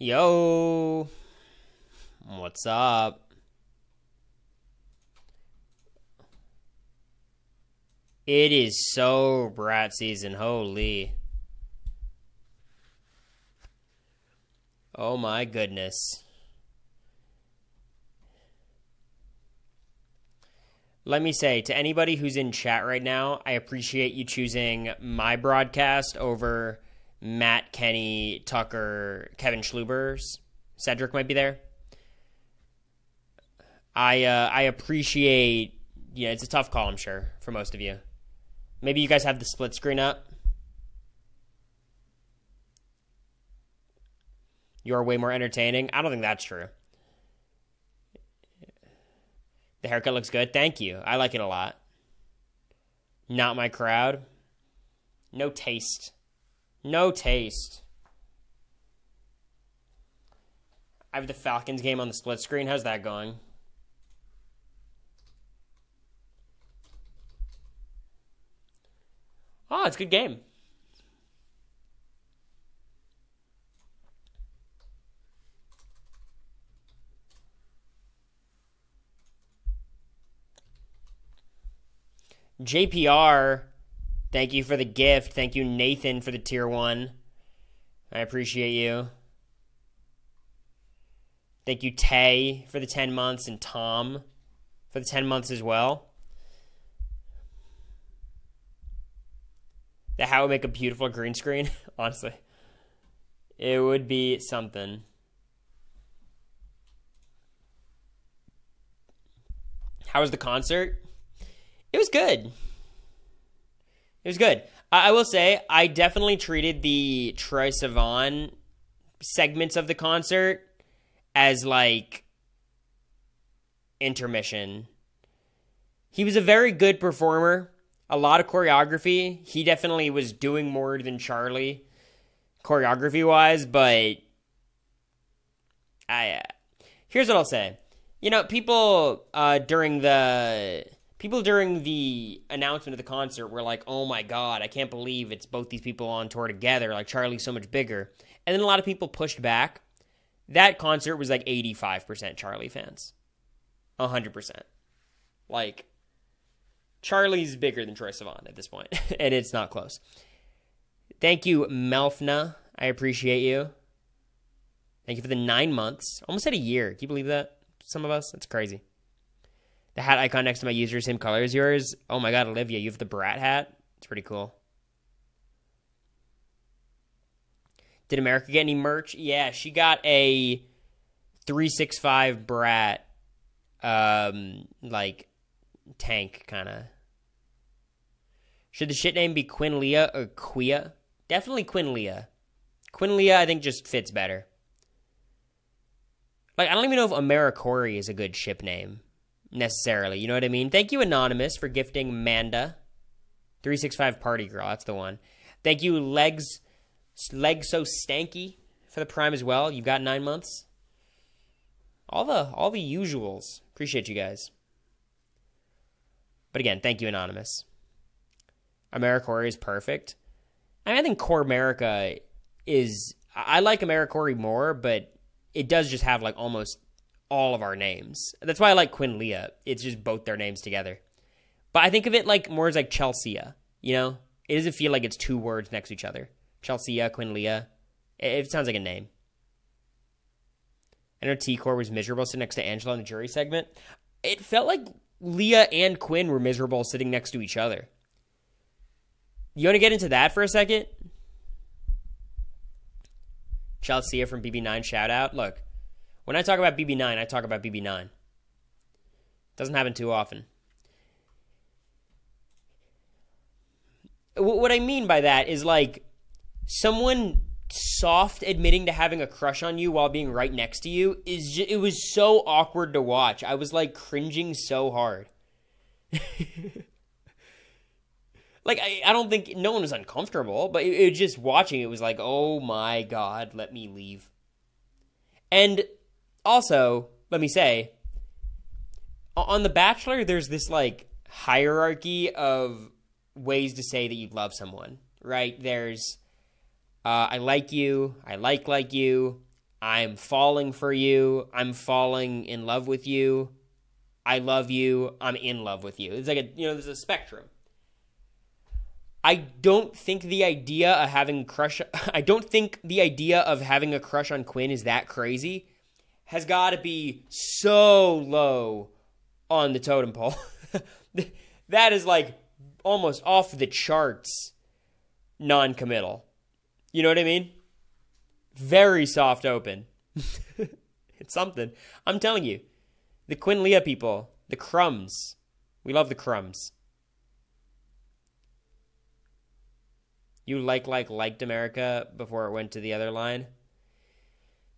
Yo, what's up? It is so brat season, holy. Oh my goodness. Let me say, to anybody who's in chat right now, I appreciate you choosing my broadcast over Matt, Kenny, Tucker, Kevin Schluber's. Cedric might be there. I appreciate, it's a tough call, I'm sure, for most of you. Maybe you guys have the split screen up. You're way more entertaining. I don't think that's true. The haircut looks good. Thank you. I like it a lot. Not my crowd. No taste. No taste. I have the Falcons game on the split screen. How's that going? Oh, it's a good game. JPR, thank you for the gift. Thank you, Nathan, for the tier 1. I appreciate you. Thank you, Tay, for the 10 months, and Tom for the 10 months as well. That hat would make a beautiful green screen, honestly. It would be something. How was the concert? It was good. It was good. I will say, I definitely treated the Troye Sivan segments of the concert as, like, intermission. He was a very good performer. A lot of choreography. He definitely was doing more than Charlie, choreography-wise, but here's what I'll say. People during the announcement of the concert were like, oh my god, I can't believe it's both these people on tour together. Like, Charlie's so much bigger. And then a lot of people pushed back. That concert was like 85% Charlie fans. 100%. Like, Charlie's bigger than Troye Sivan at this point. And it's not close. Thank you, Melfna. I appreciate you. Thank you for the 9 months. Almost at a year. Can you believe that? Some of us? That's crazy. The hat icon next to my user is the same color as yours. Oh my god, Olivia, you have the Brat hat? It's pretty cool. Did America get any merch? Yeah, she got a 365 Brat, like, tank, kind of. Should the shit name be Quinn Leah or Quia? Definitely Quinn Leah. Quinn Leah, I think, just fits better. Like, I don't even know if AmeriCory is a good ship name. Necessarily, you know what I mean? Thank you, Anonymous, for gifting Manda. 365 Party Girl, that's the one. Thank you, Legs So Stanky, for the Prime as well. You've got 9 months. All the usuals. Appreciate you guys. But again, thank you, Anonymous. AmeriCory is perfect. I think Core America is... I like AmeriCory more, but it does just have, like, almost all of our names. That's why I like Quinn Leah. It's just both their names together. But I think of it like more as like Chelsie, you know? It doesn't feel like it's 2 words next to each other. Chelsie, Quinn Leah. It sounds like a name. I know T-Core was miserable sitting next to Angela in the jury segment. It felt like Leah and Quinn were miserable sitting next to each other. You want to get into that for a second? Chelsie from BB9 shout out. Look, when I talk about BB9, I talk about BB9. Doesn't happen too often. What I mean by that is, like, someone soft admitting to having a crush on you while being right next to you it was so awkward to watch. I was, like, cringing so hard. Like, I don't think... No one was uncomfortable, but it just watching it was like, oh my god, let me leave. And... also, let me say, on The Bachelor, there's this, like, hierarchy of ways to say that you love someone, right? There's, I like you, I like you, I'm falling for you. I'm falling in love with you. I love you. I'm in love with you. It's like there's a spectrum. I don't think the idea of having a crush on Quinn is that crazy. Has got to be so low on the totem pole. That is like almost off the charts non-committal. You know what I mean? Very soft open. It's something. I'm telling you. The Quinn Leah people. The crumbs. We love the crumbs. You liked America before it went to the other line?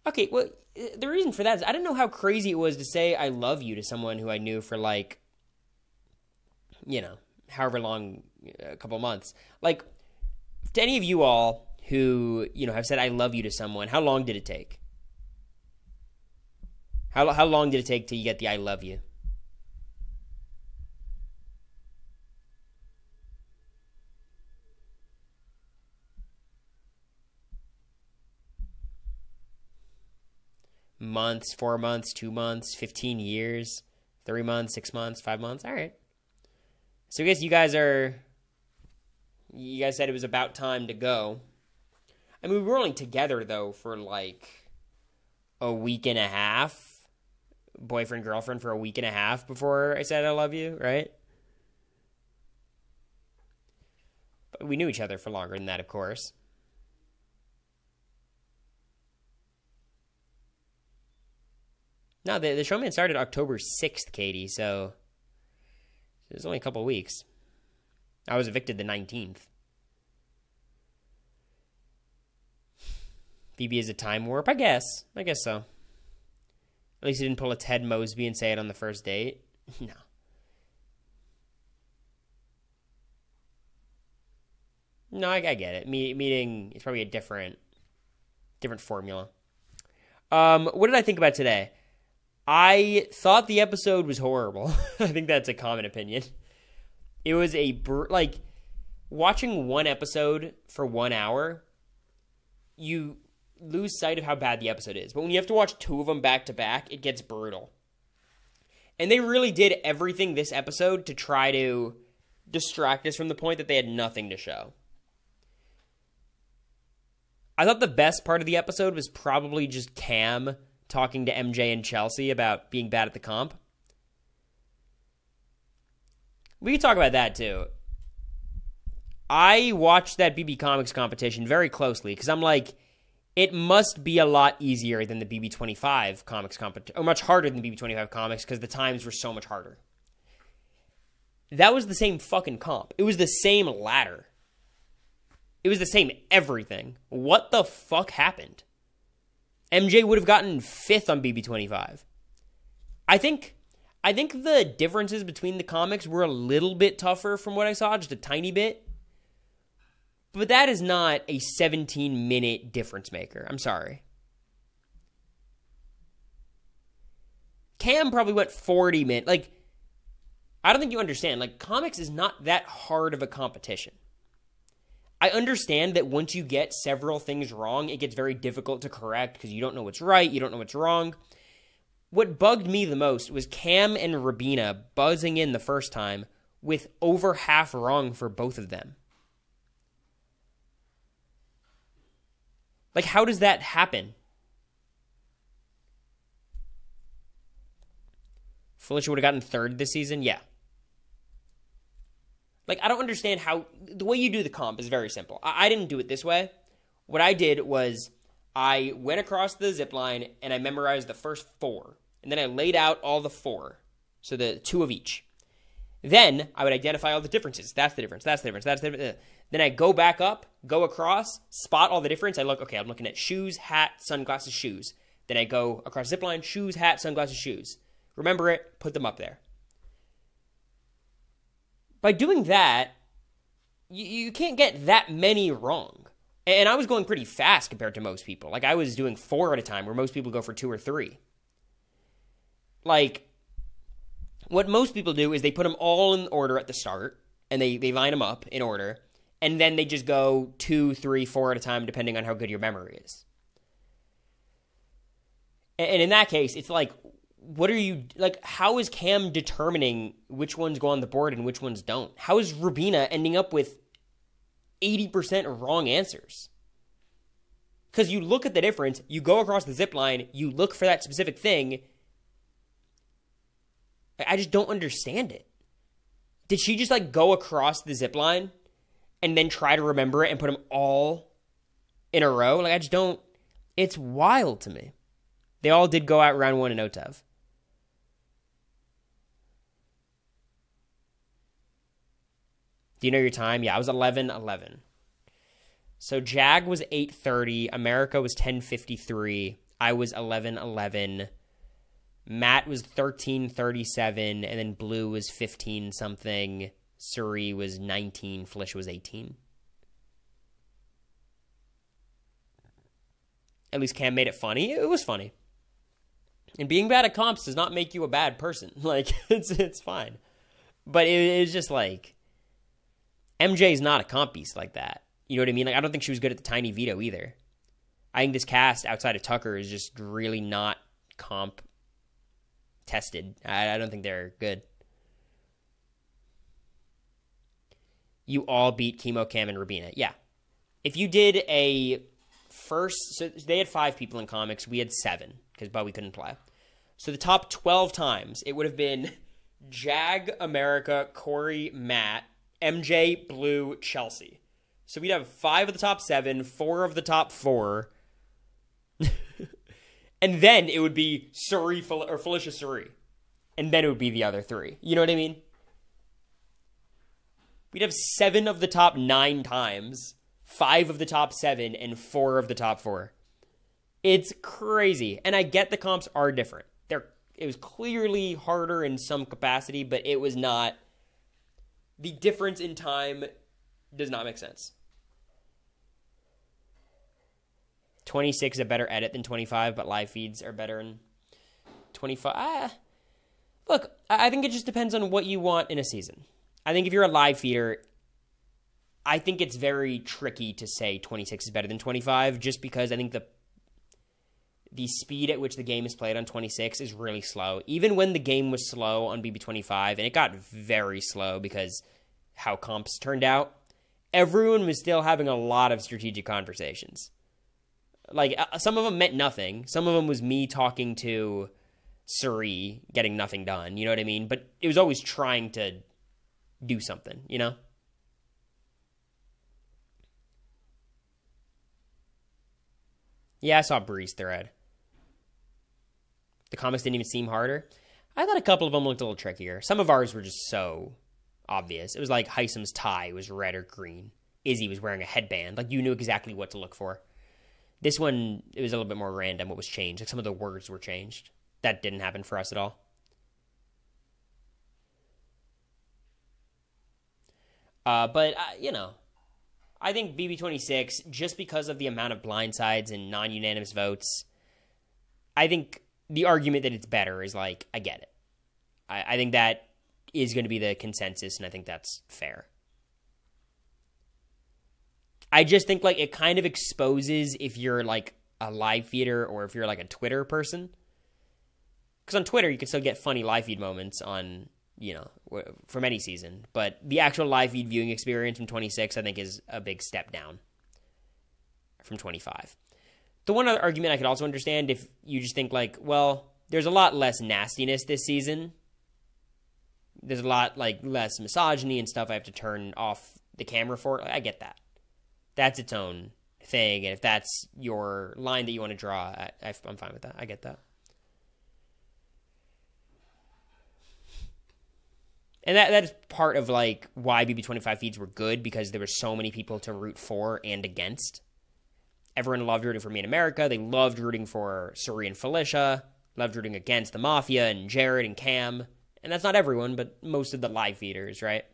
Okay, well, the reason for that is I didn't know how crazy it was to say I love you to someone who I knew for however long, a couple months. Like, to any of you all who, have said I love you to someone, how long did it take? How long did it take till you get the I love you? Months, 4 months, 2 months, 15 years, 3 months, 6 months, 5 months. All right. So I guess you guys said it was about time to go. I mean, we were only together, though, for like a week and a half. Boyfriend, girlfriend for a week and a half before I said I love you, right? But we knew each other for longer than that, of course. No, the showman started October 6th, Katie, so it was only a couple of weeks. I was evicted the 19th. BB is a time warp? I guess. I guess so. At least he didn't pull a Ted Mosby and say it on the first date. No. No, I get it. Meeting is probably a different formula. What did I think about today? I thought the episode was horrible. I think that's a common opinion. It was watching one episode for 1 hour, you lose sight of how bad the episode is. But when you have to watch two of them back to back, it gets brutal. And they really did everything this episode to try to distract us from the point that they had nothing to show. I thought the best part of the episode was probably just Cam talking to MJ and Chelsie about being bad at the comp. We can talk about that too. I watched that BB Comics competition very closely because I'm like, it must be a lot easier than the BB25 comics competition, or much harder than BB25 comics because the times were so much harder. That was the same fucking comp. It was the same ladder. It was the same everything. What the fuck happened? MJ would have gotten 5th on BB25. I think the differences between the comics were a little bit tougher from what I saw, just a tiny bit. But that is not a 17-minute difference maker. I'm sorry. Cam probably went 40 minutes. Like, I don't think you understand. Like, comics is not that hard of a competition. I understand that once you get several things wrong, it gets very difficult to correct because you don't know what's right, you don't know what's wrong. What bugged me the most was Cam and Rabina buzzing in the first time with over half wrong for both of them. Like, how does that happen? Felicia would have gotten 3rd this season? Yeah. Like, I don't understand how... The way you do the comp is very simple. I didn't do it this way. What I did was I went across the zip line and I memorized the first 4. And then I laid out all the 4. So the 2 of each. Then I would identify all the differences. That's the difference. That's the difference. That's the difference. Then I go back up, go across, spot all the difference. I look, okay, I'm looking at shoes, hat, sunglasses, shoes. Then I go across zip line, shoes, hat, sunglasses, shoes. Remember it, put them up there. By doing that, you can't get that many wrong. And I was going pretty fast compared to most people. Like, I was doing 4 at a time, where most people go for 2 or 3. Like, what most people do is they put them all in order at the start, and they line them up in order, and then they just go 2, 3, 4 at a time, depending on how good your memory is. And in that case, it's like, what are you like? How is Cam determining which ones go on the board and which ones don't? How is Rubina ending up with 80% wrong answers? Because you look at the difference, you go across the zip line, you look for that specific thing. I just don't understand it. Did she just like go across the zip line and then try to remember it and put them all in a row? Like, I just don't. It's wild to me. They all did go out round one in OTEV. Do you know your time? Yeah, I was 11:11. So Jag was 8:30. America was 10:53. I was 11:11. Matt was 13:37. And then Blue was 15 something. Suri was 19. Felicia was 18. At least Cam made it funny. It was funny. And being bad at comps does not make you a bad person. Like, it's fine. But it's just like, MJ's not a comp beast like that. You know what I mean? Like, I don't think she was good at the tiny veto either. I think this cast outside of Tucker is just really not comp tested. I don't think they're good. You all beat Chemo, Cam, and Rubina. Yeah. If you did a first... So they had 5 people in comics. We had 7, but we couldn't play. So the top 12 times, it would have been Jag, America, Cory, Matt, MJ, Blue, Chelsie. So we'd have 5 of the top 7, 4 of the top 4. And then it would be Suri or Felicia Suri. And then it would be the other 3. You know what I mean? We'd have 7 of the top 9 times, 5 of the top 7, and 4 of the top 4. It's crazy. And I get the comps are different. It was clearly harder in some capacity, but it was not. The difference in time does not make sense. 26 is a better edit than 25, but live feeds are better in 25. Look, I think it just depends on what you want in a season. I think if you're a live feeder, I think it's very tricky to say 26 is better than 25, just because I think the speed at which the game is played on 26 is really slow. Even when the game was slow on BB25, and it got very slow because how comps turned out, everyone was still having a lot of strategic conversations. Like, some of them meant nothing. Some of them was me talking to Suri, getting nothing done. You know what I mean? But it was always trying to do something, you know? Yeah, I saw Bree's thread. The comics didn't even seem harder. I thought a couple of them looked a little trickier. Some of ours were just so obvious. It was like Heisem's tie was red or green. Izzy was wearing a headband. Like, you knew exactly what to look for. This one, it was a little bit more random what was changed. Like, some of the words were changed. That didn't happen for us at all. But you know, I think BB26, just because of the amount of blindsides and non-unanimous votes, I think the argument that it's better is like, I get it. I think that is going to be the consensus, and I think that's fair. I just think like it kind of exposes if you're like a live feeder or if you're like a Twitter person. Because on Twitter, you can still get funny live feed moments on, you know, from any season. But the actual live feed viewing experience from 26, I think, is a big step down from 25. The one other argument I could also understand if you just think like, well, there's a lot less nastiness this season. There's a lot like less misogyny and stuff I have to turn off the camera for. I get that. That's its own thing. And if that's your line that you want to draw, I'm fine with that. I get that. And that is part of like why BB25 feeds were good, because there were so many people to root for and against. Everyone loved rooting for me in America. They loved rooting for Suri and Felicia. Loved rooting against the Mafia and Jared and Cam. And that's not everyone, but most of the live feeders, right?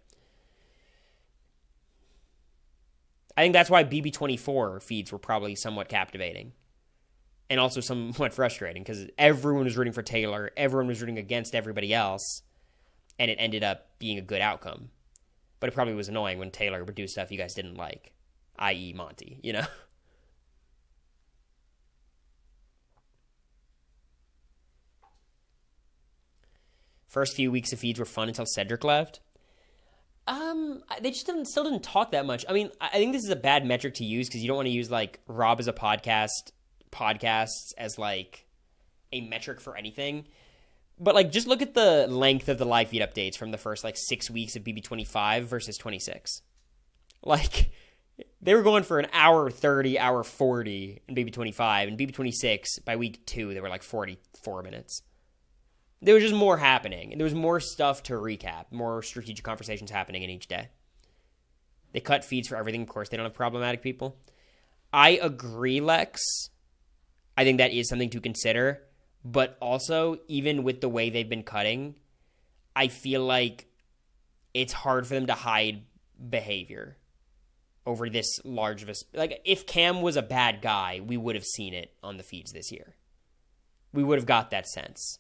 I think that's why BB24 feeds were probably somewhat captivating. And also somewhat frustrating, because everyone was rooting for Taylor. Everyone was rooting against everybody else. And it ended up being a good outcome. But it probably was annoying when Taylor would do stuff you guys didn't like. I.e. Monty, you know? First few weeks of feeds were fun until Cedric left. They just still didn't talk that much. I mean, I think this is a bad metric to use because you don't want to use like Rob as a podcasts as like a metric for anything. But like, just look at the length of the live feed updates from the first like 6 weeks of BB25 versus 26. Like, they were going for an hour 30, hour 40 in BB25, and BB26 by week 2 they were like 44 minutes. There was just more happening, and there was more stuff to recap, more strategic conversations happening in each day. They cut feeds for everything. Of course, they don't have problematic people. I agree, Lex. I think that is something to consider. But also, even with the way they've been cutting, I feel like it's hard for them to hide behavior over this large of a... Like, if Cam was a bad guy, we would have seen it on the feeds this year. We would have got that sense.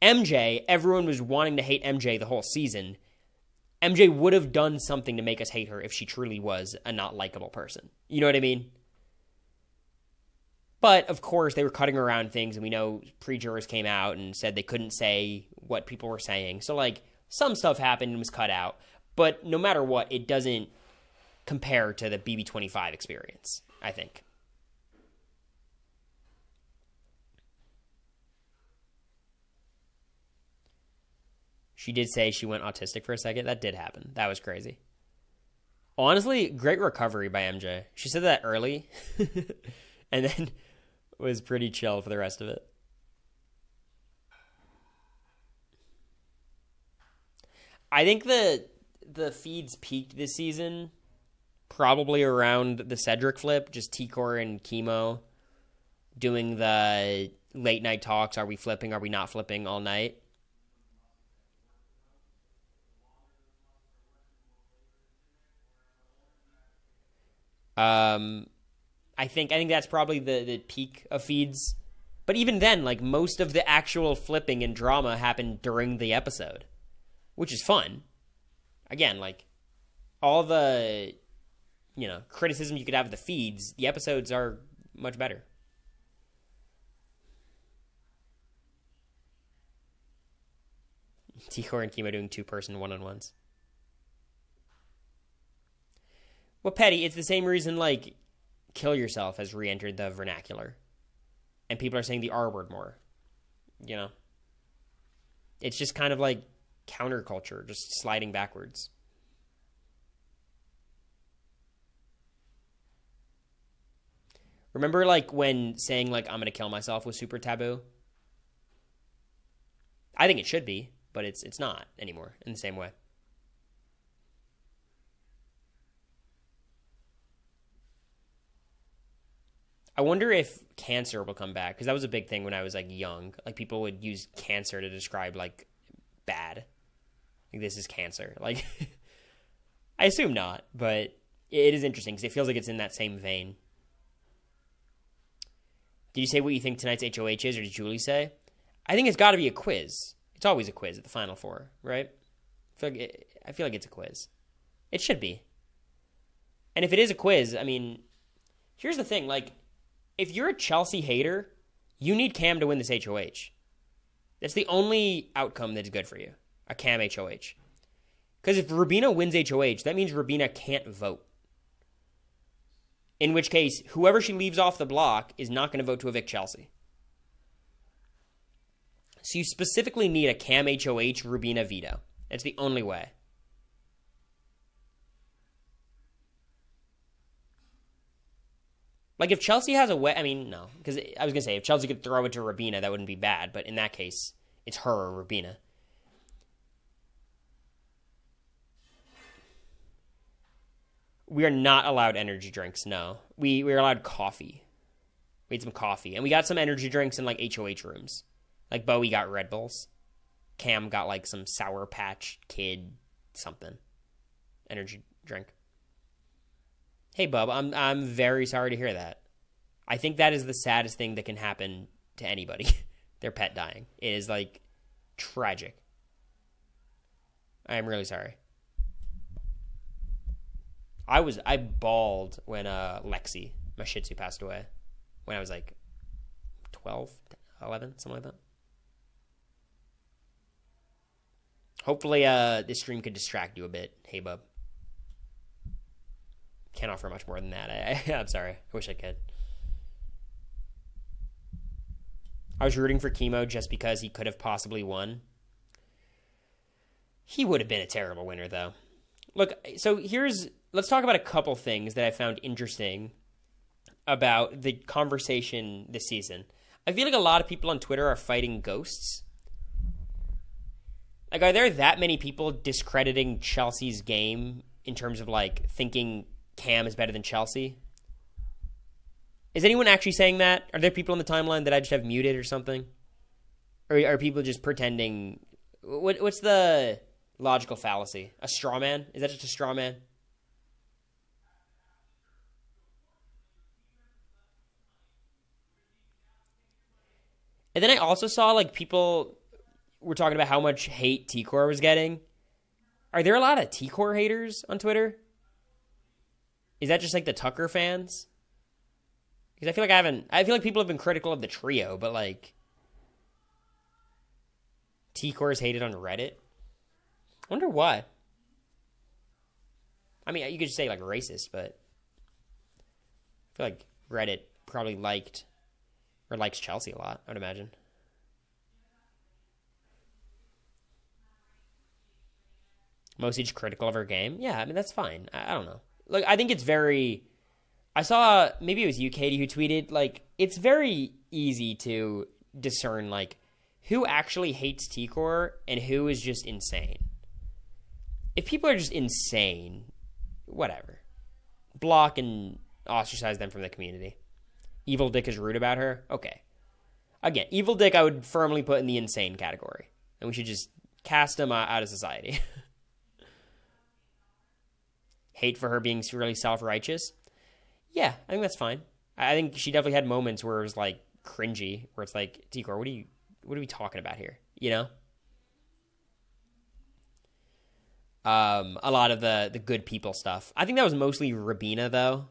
MJ, everyone was wanting to hate MJ the whole season. MJ would have done something to make us hate her if she truly was a not likable person. You know what I mean? But, of course, they were cutting around things, and we know pre-jurors came out and said they couldn't say what people were saying. So, like, some stuff happened and was cut out. But no matter what, it doesn't compare to the BB25 experience, I think. She did say she went autistic for a second. That did happen. That was crazy. Honestly, great recovery by MJ. She said that early and then was pretty chill for the rest of it. I think the feeds peaked this season probably around the Cedric flip, just T-Core and Chemo doing the late night talks. Are we flipping? Are we not flipping all night? I think that's probably the peak of feeds. But even then, like, most of the actual flipping and drama happened during the episode, which is fun. Again, like, all the, criticism you could have of the feeds, the episodes are much better. T-Core and Chemo doing two-person one-on-ones. Well, Petty, it's the same reason, like, Kill Yourself has re-entered the vernacular. And people are saying the R word more. It's just kind of like counterculture, just sliding backwards. Remember, like, when saying, like, I'm gonna kill myself was super taboo? I think it should be, but it's not anymore in the same way. I wonder if cancer will come back, because that was a big thing when I was, like, young. Like, people would use cancer to describe, like, bad. Like, this is cancer. Like, I assume not, but it is interesting, because it feels like it's in that same vein. Did you say what you think tonight's HoH is, or did Julie say? I think it's got to be a quiz. It's always a quiz at the Final Four, right? I feel like it's a quiz. It should be. And if it is a quiz, I mean, here's the thing, like, if you're a Chelsie hater, you need Cam to win this HoH. That's the only outcome that's good for you, a Cam HoH. Because if Rubina wins HoH, that means Rubina can't vote. In which case, whoever she leaves off the block is not going to vote to evict Chelsie. So you specifically need a Cam HoH Rubina veto. That's the only way. Like, if Chelsie has a way... I mean, no. Because I was going to say, if Chelsie could throw it to Rubina, that wouldn't be bad. But in that case, it's her or Rubina. We are not allowed energy drinks, no. We are allowed coffee. We had some coffee. And we got some energy drinks in, like, HoH rooms. Like, Bowie got Red Bulls. Cam got, like, some Sour Patch Kid something. Energy drink. Hey, Bub, I'm very sorry to hear that. I think that is the saddest thing that can happen to anybody. Their pet dying. It is, like, tragic. I am really sorry. I bawled when Lexi, my Shih Tzu, passed away. When I was, like, 12, 11, something like that. Hopefully, this stream could distract you a bit. Hey, bub. Can't offer much more than that. I'm sorry. I wish I could. I was rooting for Chemo just because he could have possibly won. He would have been a terrible winner, though. Look, so let's talk about a couple things that I found interesting about the conversation this season. I feel like a lot of people on Twitter are fighting ghosts. Like, are there that many people discrediting Chelsea's game in terms of, like, thinking Cam is better than Chelsie? Is anyone actually saying that? Are there people on the timeline that I just have muted or something? Or are people just pretending? What's the logical fallacy? A straw man? Is that just a straw man? And then I also saw, like, people were talking about how much hate T-Core was getting. Are there a lot of T-Core haters on Twitter? Is that just, like, the Tucker fans? Because I feel like people have been critical of the trio, but, like, T-Core is hated on Reddit. I wonder why. I mean, you could just say, like, racist, but I feel like Reddit probably likes Chelsie a lot, I would imagine. Mostly just critical of her game. Yeah, I mean, that's fine. I don't know. Look, I think it's very... I saw, maybe it was you, Katie, who tweeted, like, it's very easy to discern, like, who actually hates T-Core and who is just insane. If people are just insane, whatever. Block and ostracize them from the community. Evil Dick is rude about her? Okay. Again, Evil Dick I would firmly put in the insane category. And we should just cast him out of society. Hate for her being really self-righteous? Yeah, I think that's fine. I think she definitely had moments where it was, like, cringy, where it's like, T-Core, what are we talking about here? You know? A lot of the good people stuff. I think that was mostly Rabina, though.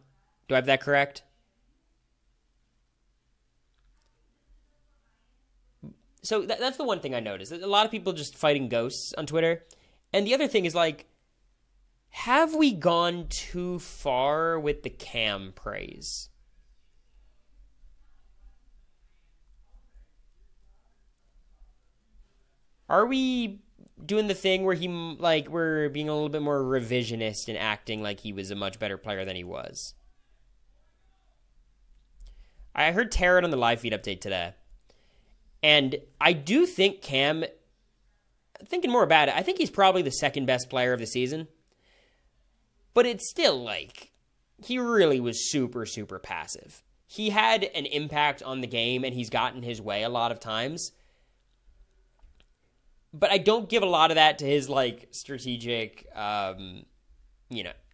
Do I have that correct? So that's the one thing I noticed. A lot of people just fighting ghosts on Twitter. And the other thing is, like, have we gone too far with the Cam praise? Are we doing the thing where we're being a little bit more revisionist and acting like he was a much better player than he was? I heard Taryn on the live feed update today. And I do think Cam, thinking more about it, I think he's probably the second best player of the season. But it's still, like, he really was super, super passive. He had an impact on the game, and he's gotten his way a lot of times. But I don't give a lot of that to his, like, strategic,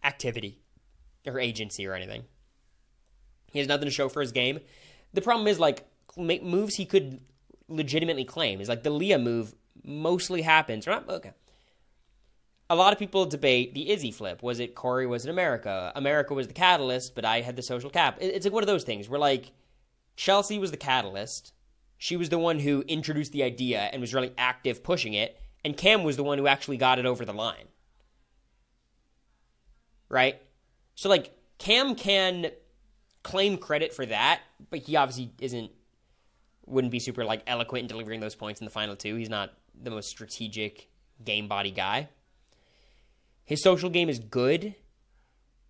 activity or agency or anything. He has nothing to show for his game. The problem is, like, moves he could legitimately claim is, like, the Leah move mostly happens. Or not, okay. A lot of people debate the Izzy flip. Was it Cory? Was it America? America was the catalyst, but I had the social cap. It's like one of those things where, like, Chelsie was the catalyst. She was the one who introduced the idea and was really active pushing it. And Cam was the one who actually got it over the line. Right? So, like, Cam can claim credit for that, but he obviously wouldn't be super, like, eloquent in delivering those points in the final two. He's not the most strategic game body guy. His social game is good,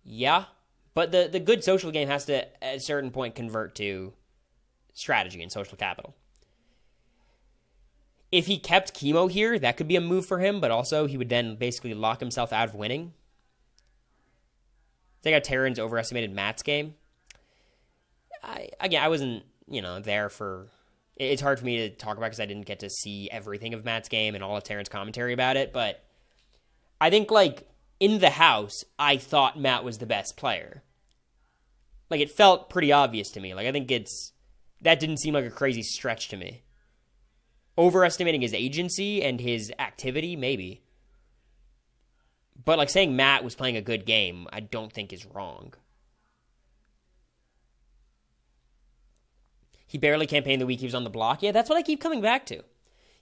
yeah, but the good social game has to, at a certain point, convert to strategy and social capital. If he kept Chemo here, that could be a move for him, but also he would then basically lock himself out of winning. I think how Terrans overestimated Matt's game. I wasn't, there for... It's hard for me to talk about because I didn't get to see everything of Matt's game and all of Terran's commentary about it, but I think, like, in the house, I thought Matt was the best player. Like, it felt pretty obvious to me. Like, I think that didn't seem like a crazy stretch to me. Overestimating his agency and his activity, maybe. But, like, saying Matt was playing a good game, I don't think is wrong. He barely campaigned the week he was on the block. Yeah, that's what I keep coming back to.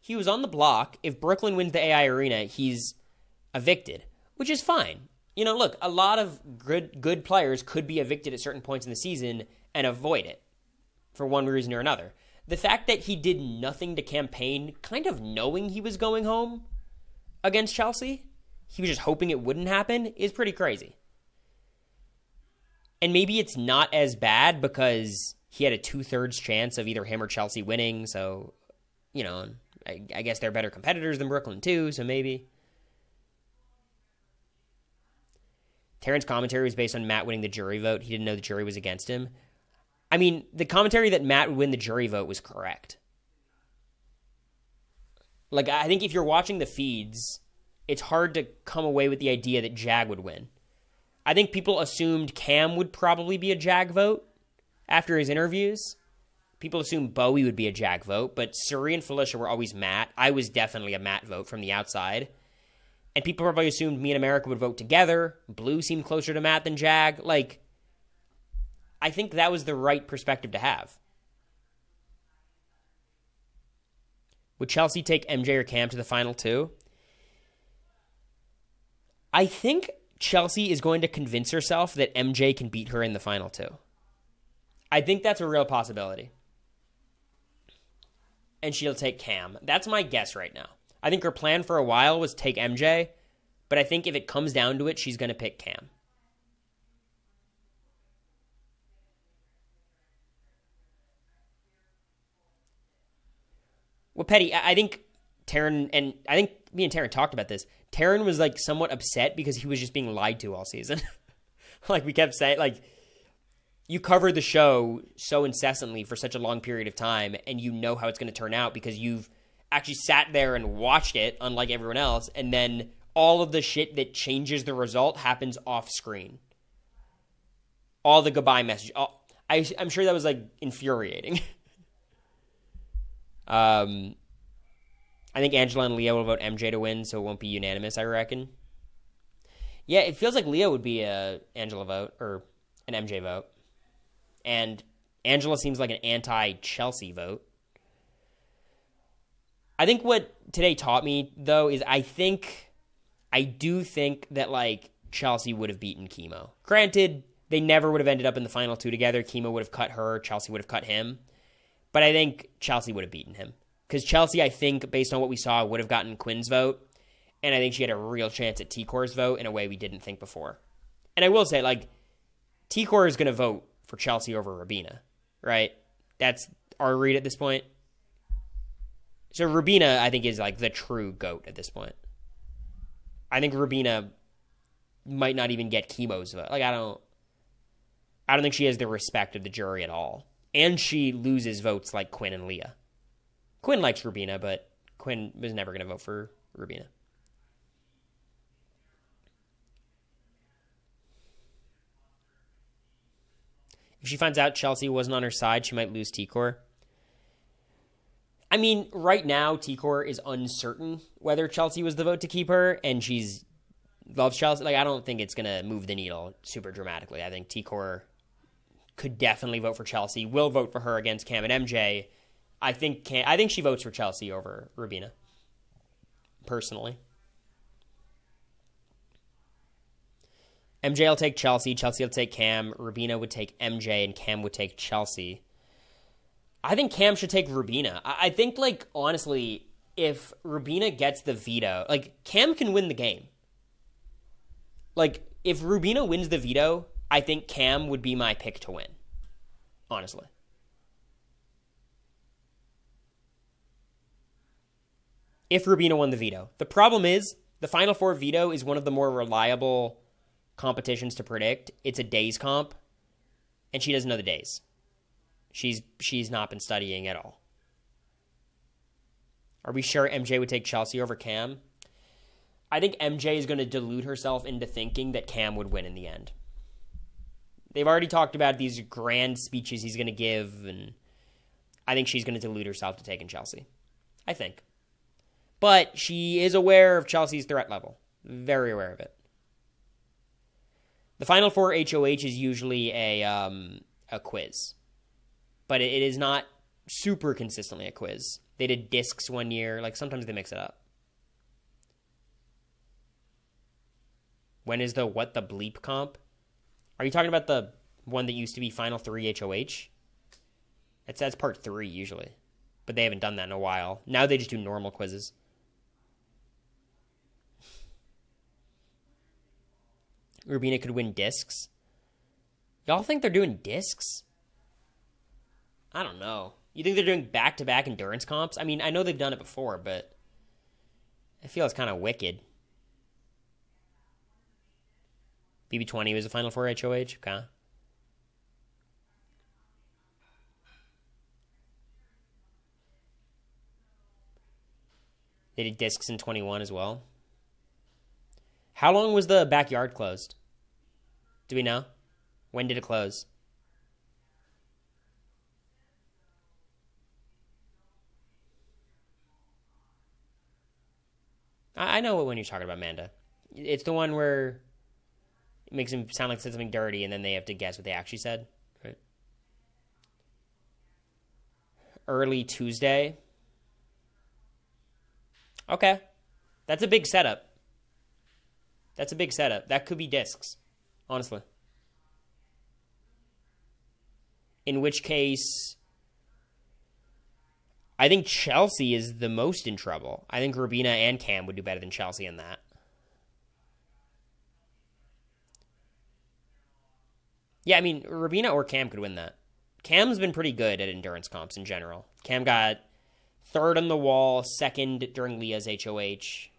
he was on the block. If Brooklyn wins the AI Arena, he's evicted, which is fine. You know, look, a lot of good players could be evicted at certain points in the season and avoid it for one reason or another. The fact that he did nothing to campaign, kind of knowing he was going home against Chelsie, he was just hoping it wouldn't happen, is pretty crazy. And maybe it's not as bad because he had a 2/3 chance of either him or Chelsie winning, so, you know, I guess they're better competitors than Brooklyn too, so maybe. Taryn's commentary was based on Matt winning the jury vote. He didn't know the jury was against him. I mean, the commentary that Matt would win the jury vote was correct. Like, I think if you're watching the feeds, it's hard to come away with the idea that Jag would win. I think people assumed Cam would probably be a Jag vote after his interviews. People assumed Bowie would be a Jag vote, but Suri and Felicia were always Matt. I was definitely a Matt vote from the outside. And people probably assumed me and America would vote together. Blue seemed closer to Matt than Jag. Like, I think that was the right perspective to have. Would Chelsie take MJ or Cam to the final two? I think Chelsie is going to convince herself that MJ can beat her in the final two. I think that's a real possibility. And she'll take Cam. That's my guess right now. I think her plan for a while was take MJ, but I think if it comes down to it, she's going to pick Cam. Well, Petty, I think Taryn, and I think me and Taryn talked about this. Taryn was like somewhat upset because he was just being lied to all season. Like we kept saying, like, you cover the show so incessantly for such a long period of time, and you know how it's going to turn out because you've actually sat there and watched it, unlike everyone else, and then all of the shit that changes the result happens off screen. All the goodbye message. I'm sure that was like infuriating. I think Angela and Leo will vote MJ to win, so it won't be unanimous, I reckon. Yeah, it feels like Leo would be a Angela vote, or an MJ vote. And Angela seems like an anti-Chelsie vote. I think what today taught me, though, is I do think that, like, Chelsie would have beaten Chemo. Granted, they never would have ended up in the final two together. Chemo would have cut her, Chelsie would have cut him. But I think Chelsie would have beaten him. Because Chelsie, I think, based on what we saw, would have gotten Quinn's vote. And I think she had a real chance at T-Core's vote in a way we didn't think before. And I will say, like, T-Core is going to vote for Chelsie over Rubina, right? That's our read at this point. So Rubina, I think, is like the true GOAT at this point. I think Rubina might not even get Chemo's vote. Like, I don't think she has the respect of the jury at all. And she loses votes like Quinn and Leah. Quinn likes Rubina, but Quinn was never going to vote for Rubina. If she finds out Chelsie wasn't on her side, she might lose T-Core. I mean, right now, T-Core is uncertain whether Chelsie was the vote to keep her, and she's loves Chelsie. Like, I don't think it's going to move the needle super dramatically. I think T-Core could definitely vote for Chelsie, will vote for her against Cam and MJ. I think she votes for Chelsie over Rubina, personally. MJ will take Chelsie, Chelsie will take Cam, Rubina would take MJ, and Cam would take Chelsie. I think Cam should take Rubina. I think, like, honestly, if Rubina gets the veto, like, Cam can win the game. Like, if Rubina wins the veto, I think Cam would be my pick to win. Honestly. If Rubina won the veto. The problem is, the Final Four veto is one of the more reliable competitions to predict. It's a days comp, and she doesn't know the days. She's not been studying at all. Are we sure MJ would take Chelsie over Cam? I think MJ is going to delude herself into thinking that Cam would win in the end. They've already talked about these grand speeches he's going to give, and I think she's going to delude herself to taking Chelsie. I think. But she is aware of Chelsea's threat level. Very aware of it. The Final Four HoH is usually a quiz. But it is not super consistently a quiz. They did discs one year. Like, sometimes they mix it up. When is the what the bleep comp? Are you talking about the one that used to be Final 3 HoH? That's part 3 usually. But they haven't done that in a while. Now they just do normal quizzes. Rubina could win discs. Y'all think they're doing discs? I don't know. You think they're doing back-to-back endurance comps? I mean, I know they've done it before, but I feel it's kind of wicked. BB20 was a Final 4 HoH? Okay. They did discs in 21 as well. How long was the backyard closed? Do we know? When did it close? I know what one you're talking about, Amanda. It's the one where it makes him sound like said something dirty, and then they have to guess what they actually said. Right? Early Tuesday. Okay. That's a big setup. That's a big setup. That could be discs, honestly. In which case, I think Chelsie is the most in trouble. I think Rubina and Cam would do better than Chelsie in that. Yeah, I mean, Rubina or Cam could win that. Cam's been pretty good at endurance comps in general. Cam got third on the wall, second during Leah's HoH.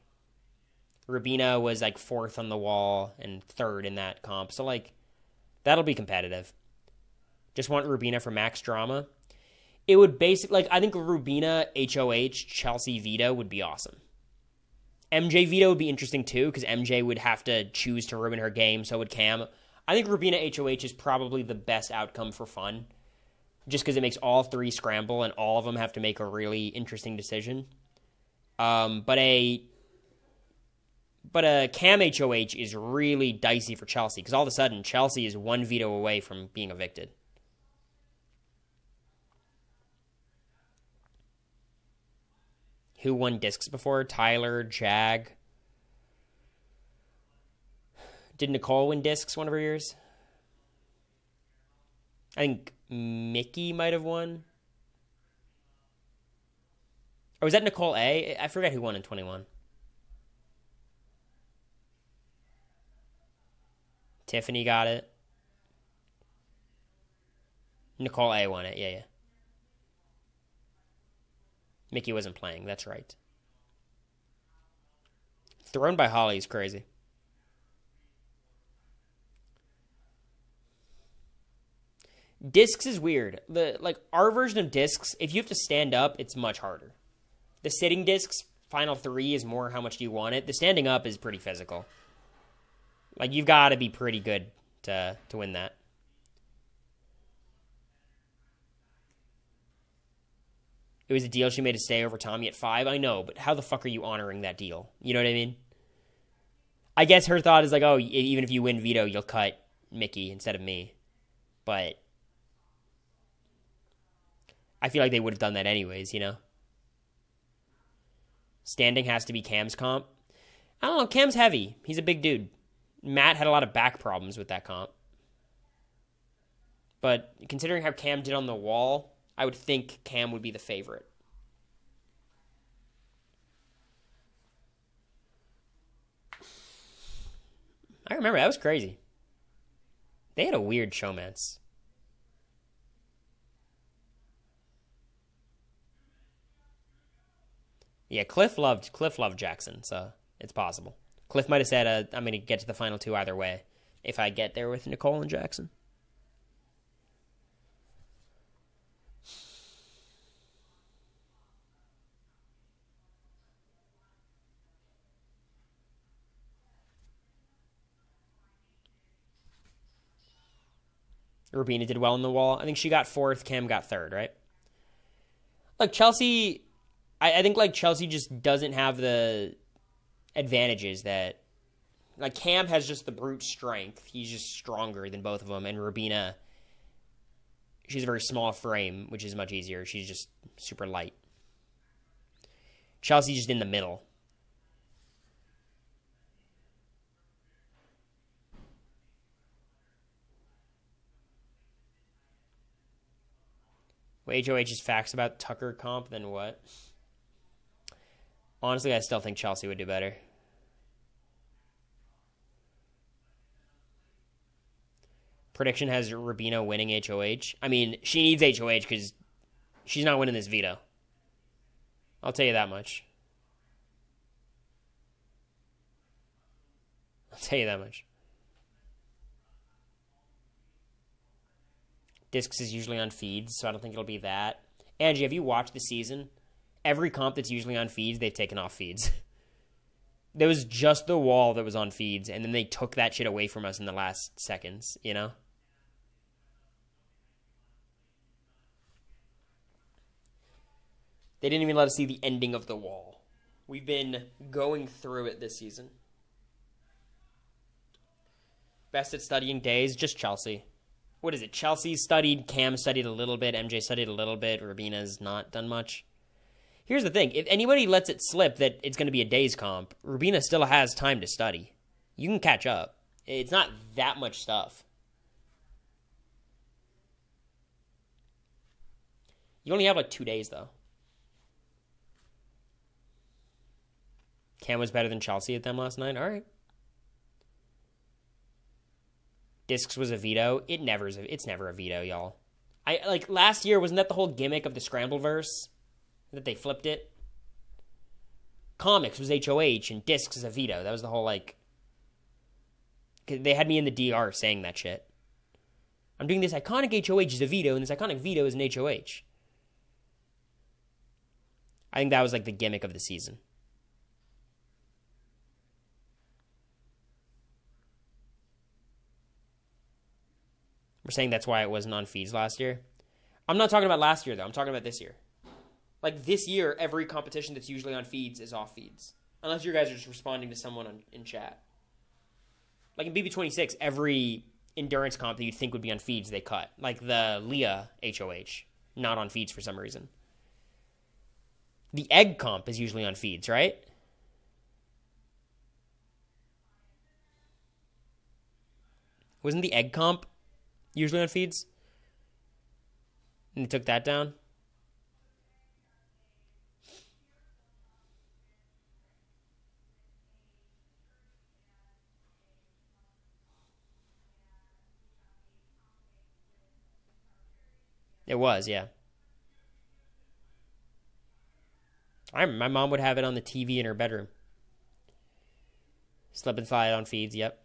Rubina was like fourth on the wall and third in that comp. So, like, that'll be competitive. Just want Rubina for max drama. It would basically, like, I think Rubina, HoH, Chelsie, Vita would be awesome. MJ Vita would be interesting too, because MJ would have to choose to ruin her game, so would Cam. I think Rubina HoH is probably the best outcome for fun, just because it makes all three scramble and all of them have to make a really interesting decision. But a Cam HoH is really dicey for Chelsie, because all of a sudden Chelsie is one veto away from being evicted. Who won discs before? Tyler, Jag. Did Nicole win discs one of her years? I think Mickey might have won. Or was that Nicole A? I forget who won in 21. Tiffany got it. Nicole A won it. Yeah. Mickey wasn't playing. That's right. Thrown by Holly is crazy. Discs is weird. Our version of discs, if you have to stand up, it's much harder. The sitting discs, final 3 is more how much do you want it. The standing up is pretty physical. Like, you've got to be pretty good to win that. It was a deal she made to stay over Tommy at 5. I know, but how the fuck are you honoring that deal? You know what I mean? I guess her thought is like, oh, even if you win veto, you'll cut Mickey instead of me. But I feel like they would have done that anyways, you know? Standing has to be Cam's comp. I don't know, Cam's heavy. He's a big dude. Matt had a lot of back problems with that comp. But considering how Cam did on the wall, I would think Cam would be the favorite. I remember, that was crazy. They had a weird showmance. Yeah, Cliff loved Jackson, so it's possible. Cliff might have said, I'm going to get to the final 2 either way if I get there with Nicole and Jackson. Rubina did well on the wall. I think she got 4th, Cam got 3rd, right? Like, Chelsie, I think, like, Chelsie just doesn't have the advantages that, like, Cam has just the brute strength. He's just stronger than both of them. And Rubina, she's a very small frame, which is much easier. She's just super light. Chelsea's just in the middle. Well, HOH is facts about Tucker comp, then what? Honestly, I still think Chelsie would do better. Prediction has Rubina winning HOH. I mean, she needs HOH because she's not winning this veto. I'll tell you that much. I'll tell you that much. Discs is usually on feeds, so I don't think it'll be that. Angie, have you watched the season? Every comp that's usually on feeds, they've taken off feeds. There was just the wall that was on feeds, and then they took that shit away from us in the last seconds, you know? They didn't even let us see the ending of the wall. We've been going through it this season. Best at studying days, just Chelsie. What is it? Chelsie studied, Cam studied a little bit, MJ studied a little bit, Rubina's not done much. Here's the thing. If anybody lets it slip that it's going to be a days comp, Rubina still has time to study. You can catch up. It's not that much stuff. You only have like 2 days, though. Cam was better than Chelsie at them last night. All right. Discs was a veto. It's never a veto, y'all. Last year, wasn't that the whole gimmick of the Scramble verse? That they flipped it? Comics was HOH and Discs is a veto. That was the whole, they had me in the DR saying that shit. I'm doing this iconic HOH as a veto, and this iconic veto is an HOH. I think that was, the gimmick of the season. We're saying that's why it wasn't on feeds last year. I'm not talking about last year, though. I'm talking about this year. This year, every competition that's usually on feeds is off feeds. Unless you guys are just responding to someone in chat. In BB26, every endurance comp that you'd think would be on feeds, they cut. The Leah HOH. Not on feeds for some reason. The egg comp is usually on feeds, right? Wasn't the egg comp usually on feeds? And they took that down? It was, yeah. My mom would have it on the TV in her bedroom. Slip and slide on feeds, yep.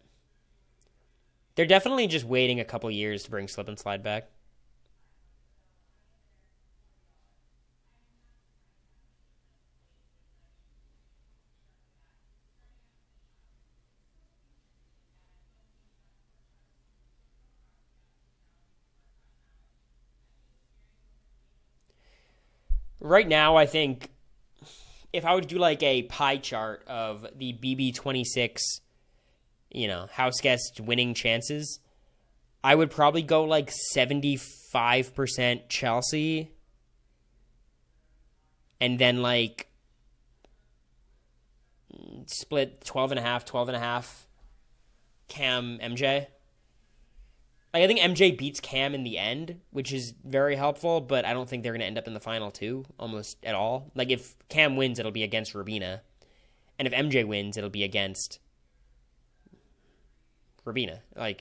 They're definitely just waiting a couple years to bring slip and slide back. Right now, I think if I would do a pie chart of the BB26, house guest winning chances, I would probably go 75% Chelsie, and then split 12.5 Cam MJ. I think MJ beats Cam in the end, which is very helpful, but I don't think they're going to end up in the final two almost at all. If Cam wins, it'll be against Rubina. And if MJ wins, it'll be against Rubina. I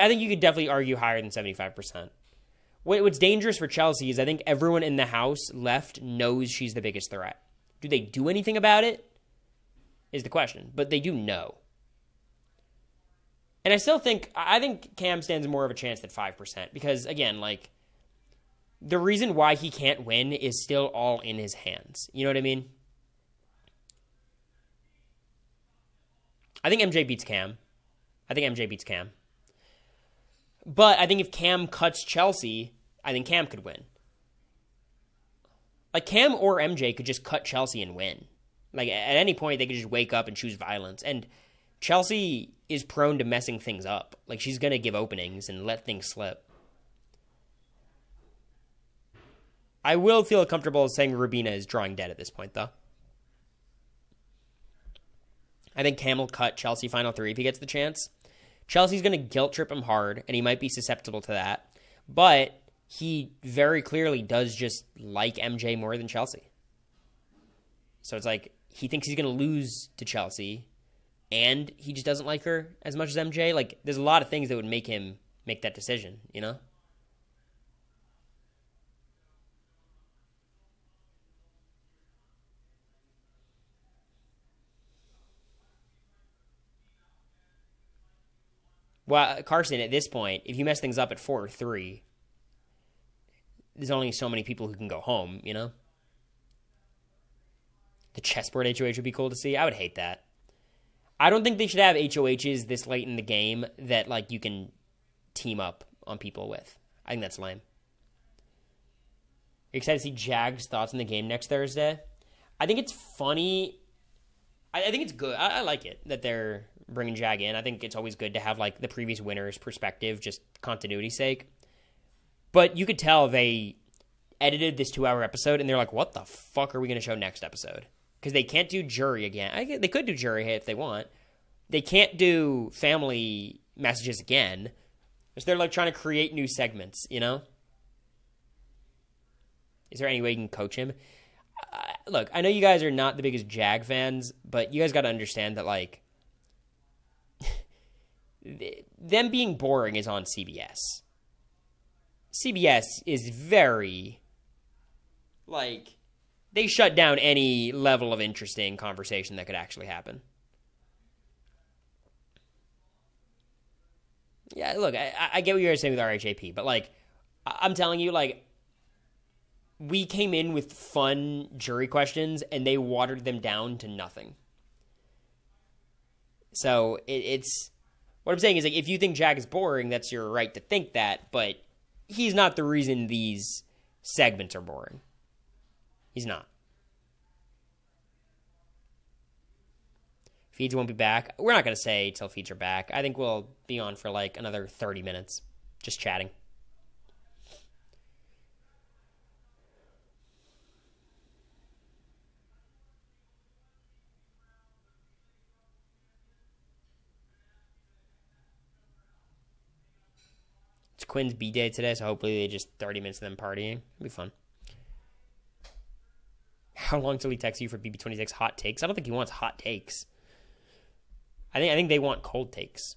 think you could definitely argue higher than 75%. What's dangerous for Chelsie is I think everyone in the house left knows she's the biggest threat. Do they do anything about it? Is the question. But they do know. And I think Cam stands more of a chance than 5% because, again, the reason why he can't win is still all in his hands. You know what I mean? I think MJ beats Cam. But I think if Cam cuts Chelsie, I think Cam could win. Cam or MJ could just cut Chelsie and win. At any point, they could just wake up and choose violence. And Chelsie is prone to messing things up. She's going to give openings and let things slip. I will feel comfortable saying Rubina is drawing dead at this point, though. I think Cam will cut Chelsie final three if he gets the chance. Chelsea's going to guilt trip him hard, and he might be susceptible to that. But he very clearly does just like MJ more than Chelsie. So it's like he thinks he's going to lose to Chelsie, and he just doesn't like her as much as MJ. Like, there's a lot of things that would make him make that decision, you know? Well, Carson, at this point, if you mess things up at 4 or 3, there's only so many people who can go home, you know? The chessboard HOH would be cool to see. I would hate that. I don't think they should have HOHs this late in the game that, like, you can team up on people with. I think that's lame. You're excited to see Jag's thoughts on the game next Thursday? I think it's funny. I think it's good. I like it that they're bringing Jag in. I think it's always good to have, like, the previous winner's perspective, just continuity's sake. But you could tell they edited this 2-hour episode, and they're like, what the fuck are we going to show next episode? Because they can't do jury again. They could do jury if they want. They can't do family messages again. So they're, like, trying to create new segments, you know? Is there any way you can coach him? Look, I know you guys are not the biggest Jag fans, but you guys got to understand that, like, them being boring is on CBS. CBS is very, like, they shut down any level of interesting conversation that could actually happen. Yeah, look, I get what you're saying with RHAP, but, like, I'm telling you, like, we came in with fun jury questions, and they watered them down to nothing. So, it's... What I'm saying is, like, if you think Jag is boring, that's your right to think that, but he's not the reason these segments are boring. He's not. Feeds won't be back. We're not going to say till feeds are back. I think we'll be on for, like, another 30 minutes. Just chatting. It's Quinn's B-Day today, so hopefully they just 30 minutes of them partying. It'll be fun. How long till he texts you for BB26 hot takes? I don't think he wants hot takes. I think they want cold takes.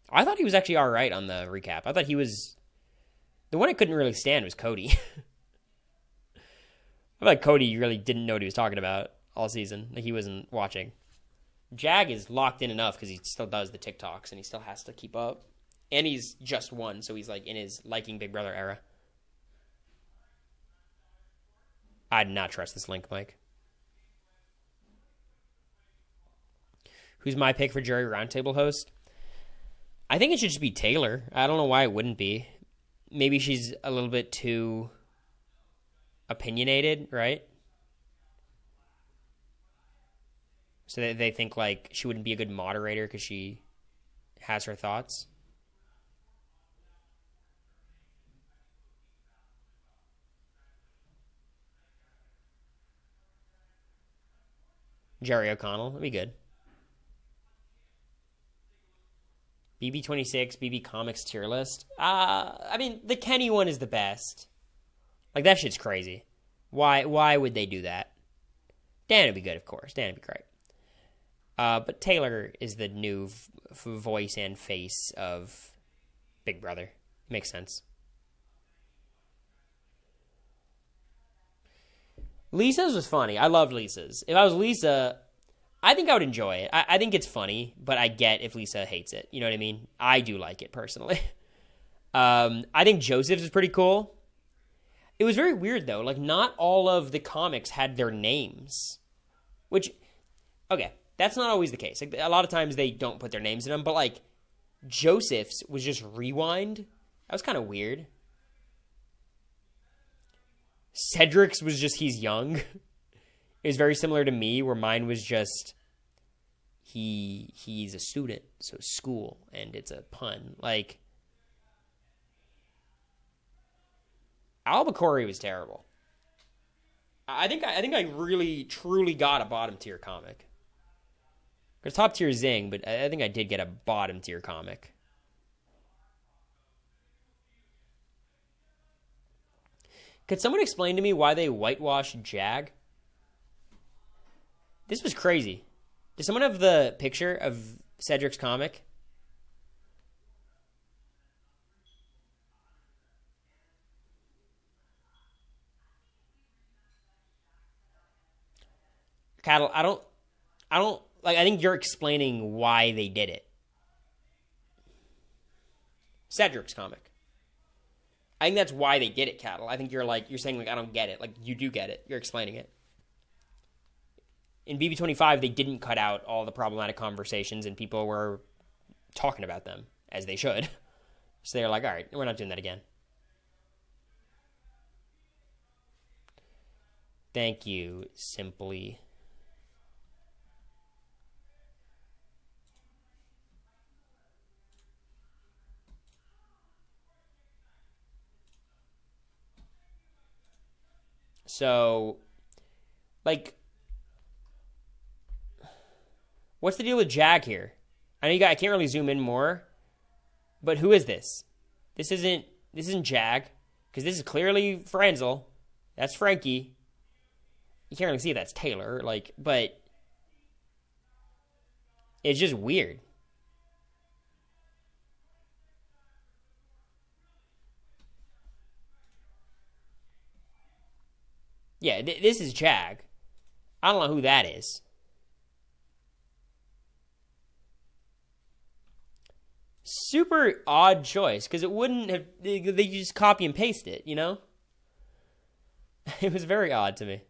I thought he was actually all right on the recap. I thought he was... The one I couldn't really stand was Cody. I feel like Cody really didn't know what he was talking about all season. Like, he wasn't watching. Jag is locked in enough because he still does the TikToks and he still has to keep up. And he's just won, so he's, like, in his liking Big Brother era. I'd not trust this link, Mike. Who's my pick for jury roundtable host? I think it should just be Taylor. I don't know why it wouldn't be. Maybe she's a little bit too opinionated, right? So they think, like, she wouldn't be a good moderator because she has her thoughts. Jerry O'Connell. That'd be good. BB26, BB Comics tier list. I mean, the Kenny one is the best. Like, that shit's crazy. Why would they do that? Dan would be good, of course. Dan would be great. But Taylor is the new voice and face of Big Brother. Makes sense. Lisa's was funny. I loved Lisa's. If I was Lisa, I think I would enjoy it. I think it's funny, but I get if Lisa hates it. You know what I mean? I do like it, personally. I think Joseph's is pretty cool. It was very weird, though. Like, not all of the comics had their names. Which, okay, that's not always the case. Like, a lot of times they don't put their names in them, but, like, Joseph's was just Rewind. That was kind of weird. Cedric's was just He's Young. It was very similar to me, where mine was just he's a student, so school, and it's a pun. Like, Albuquerque was terrible. I think I really truly got a bottom tier comic. There's top tier Zing, but I think I did get a bottom tier comic. Could someone explain to me why they whitewashed Jag? This was crazy. Does someone have the picture of Cedric's comic? Cattle, I don't like. I think you're explaining why they did it. Cedric's comic. I think that's why they did it, Cattle. I think you're saying like I don't get it. Like you do get it. You're explaining it. In BB25, they didn't cut out all the problematic conversations, and people were talking about them as they should. So they're like, all right, we're not doing that again. Thank you, Simply. So, like, what's the deal with Jag here? I know I can't really zoom in more, but who is this? This isn't Jag, because this is clearly Franzel. That's Frankie. You can't really see that's Taylor, like, but it's just weird. Yeah, this is Jag. I don't know who that is. Super odd choice, because it wouldn't have. They just copy and paste it, you know? It was very odd to me.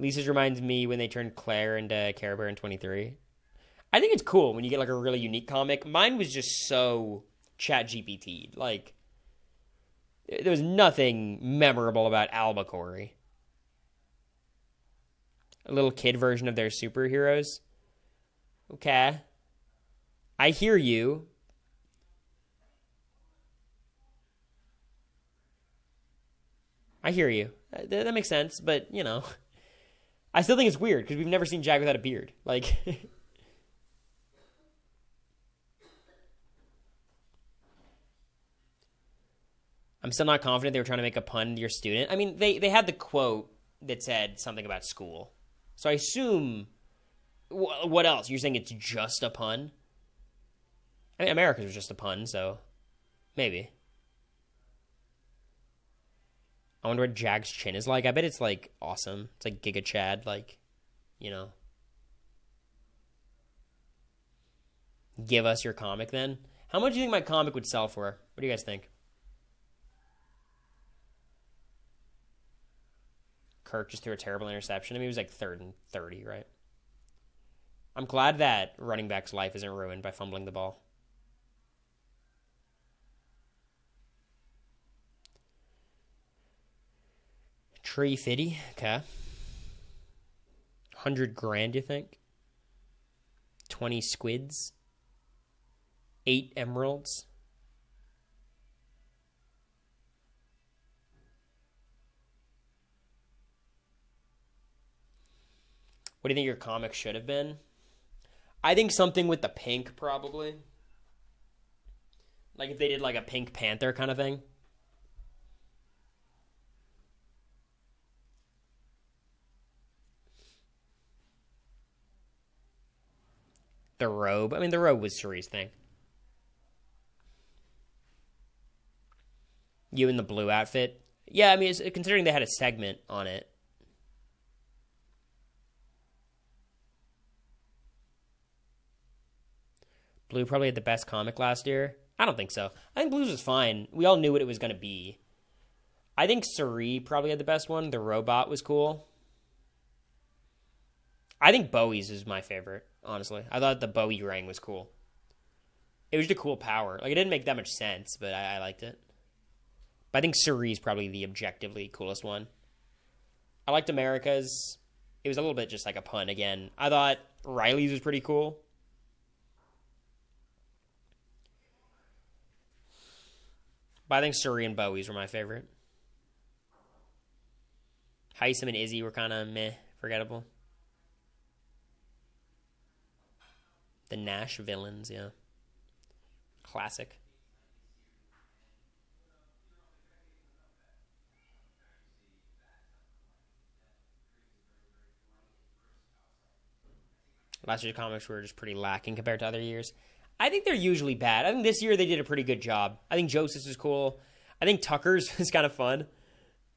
Lisa's reminds me when they turned Claire into Care Bear in 23. I think it's cool when you get like a really unique comic. Mine was just so chat GPT. Like, there was nothing memorable about Albuquerque. A little kid version of their superheroes. Okay. I hear you. I hear you. That makes sense, but, you know. I still think it's weird, because we've never seen Jag without a beard. Like, I'm still not confident they were trying to make a pun to your student. I mean, they had the quote that said something about school. So I assume, what else? You're saying it's just a pun? I mean, America's was just a pun, so maybe. I wonder what Jag's chin is like. I bet it's, like, awesome. It's like Giga Chad, like, you know. Give us your comic, then. How much do you think my comic would sell for? What do you guys think? Kirk just threw a terrible interception. I mean, he was like 3rd and 30, right? I'm glad that running back's life isn't ruined by fumbling the ball. Tree Fitty, okay. 100 grand, you think? 20 squids? 8 emeralds? What do you think your comic should have been? I think something with the pink, probably. Like if they did like a Pink Panther kind of thing. The robe. I mean, the robe was Cherie's thing. You in the blue outfit. Yeah, I mean, considering they had a segment on it. Blue probably had the best comic last year. I don't think so. I think Blue's was fine. We all knew what it was going to be. I think Cerie probably had the best one. The robot was cool. I think Bowie's is my favorite, honestly. I thought the Bowie ring was cool. It was just a cool power. Like, it didn't make that much sense, but I liked it. But I think Cerie's probably the objectively coolest one. I liked America's. It was a little bit just like a pun again. I thought Riley's was pretty cool. But I think Cerie and Bowie's were my favorite. Heisem and Izzy were kind of meh, forgettable. The Nash villains, yeah. Classic. Last year's comics were just pretty lacking compared to other years. I think they're usually bad. I think this year they did a pretty good job. I think Joseph's was cool. I think Tucker's was kind of fun.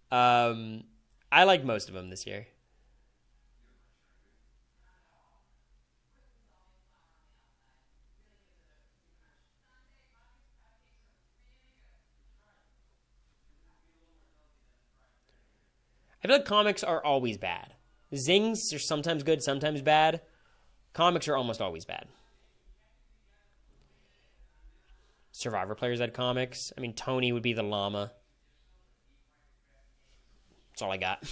I liked most of them this year. I feel like comics are always bad. Zings are sometimes good, sometimes bad. Comics are almost always bad. Survivor players had comics. I mean, Tony would be the llama. That's all I got.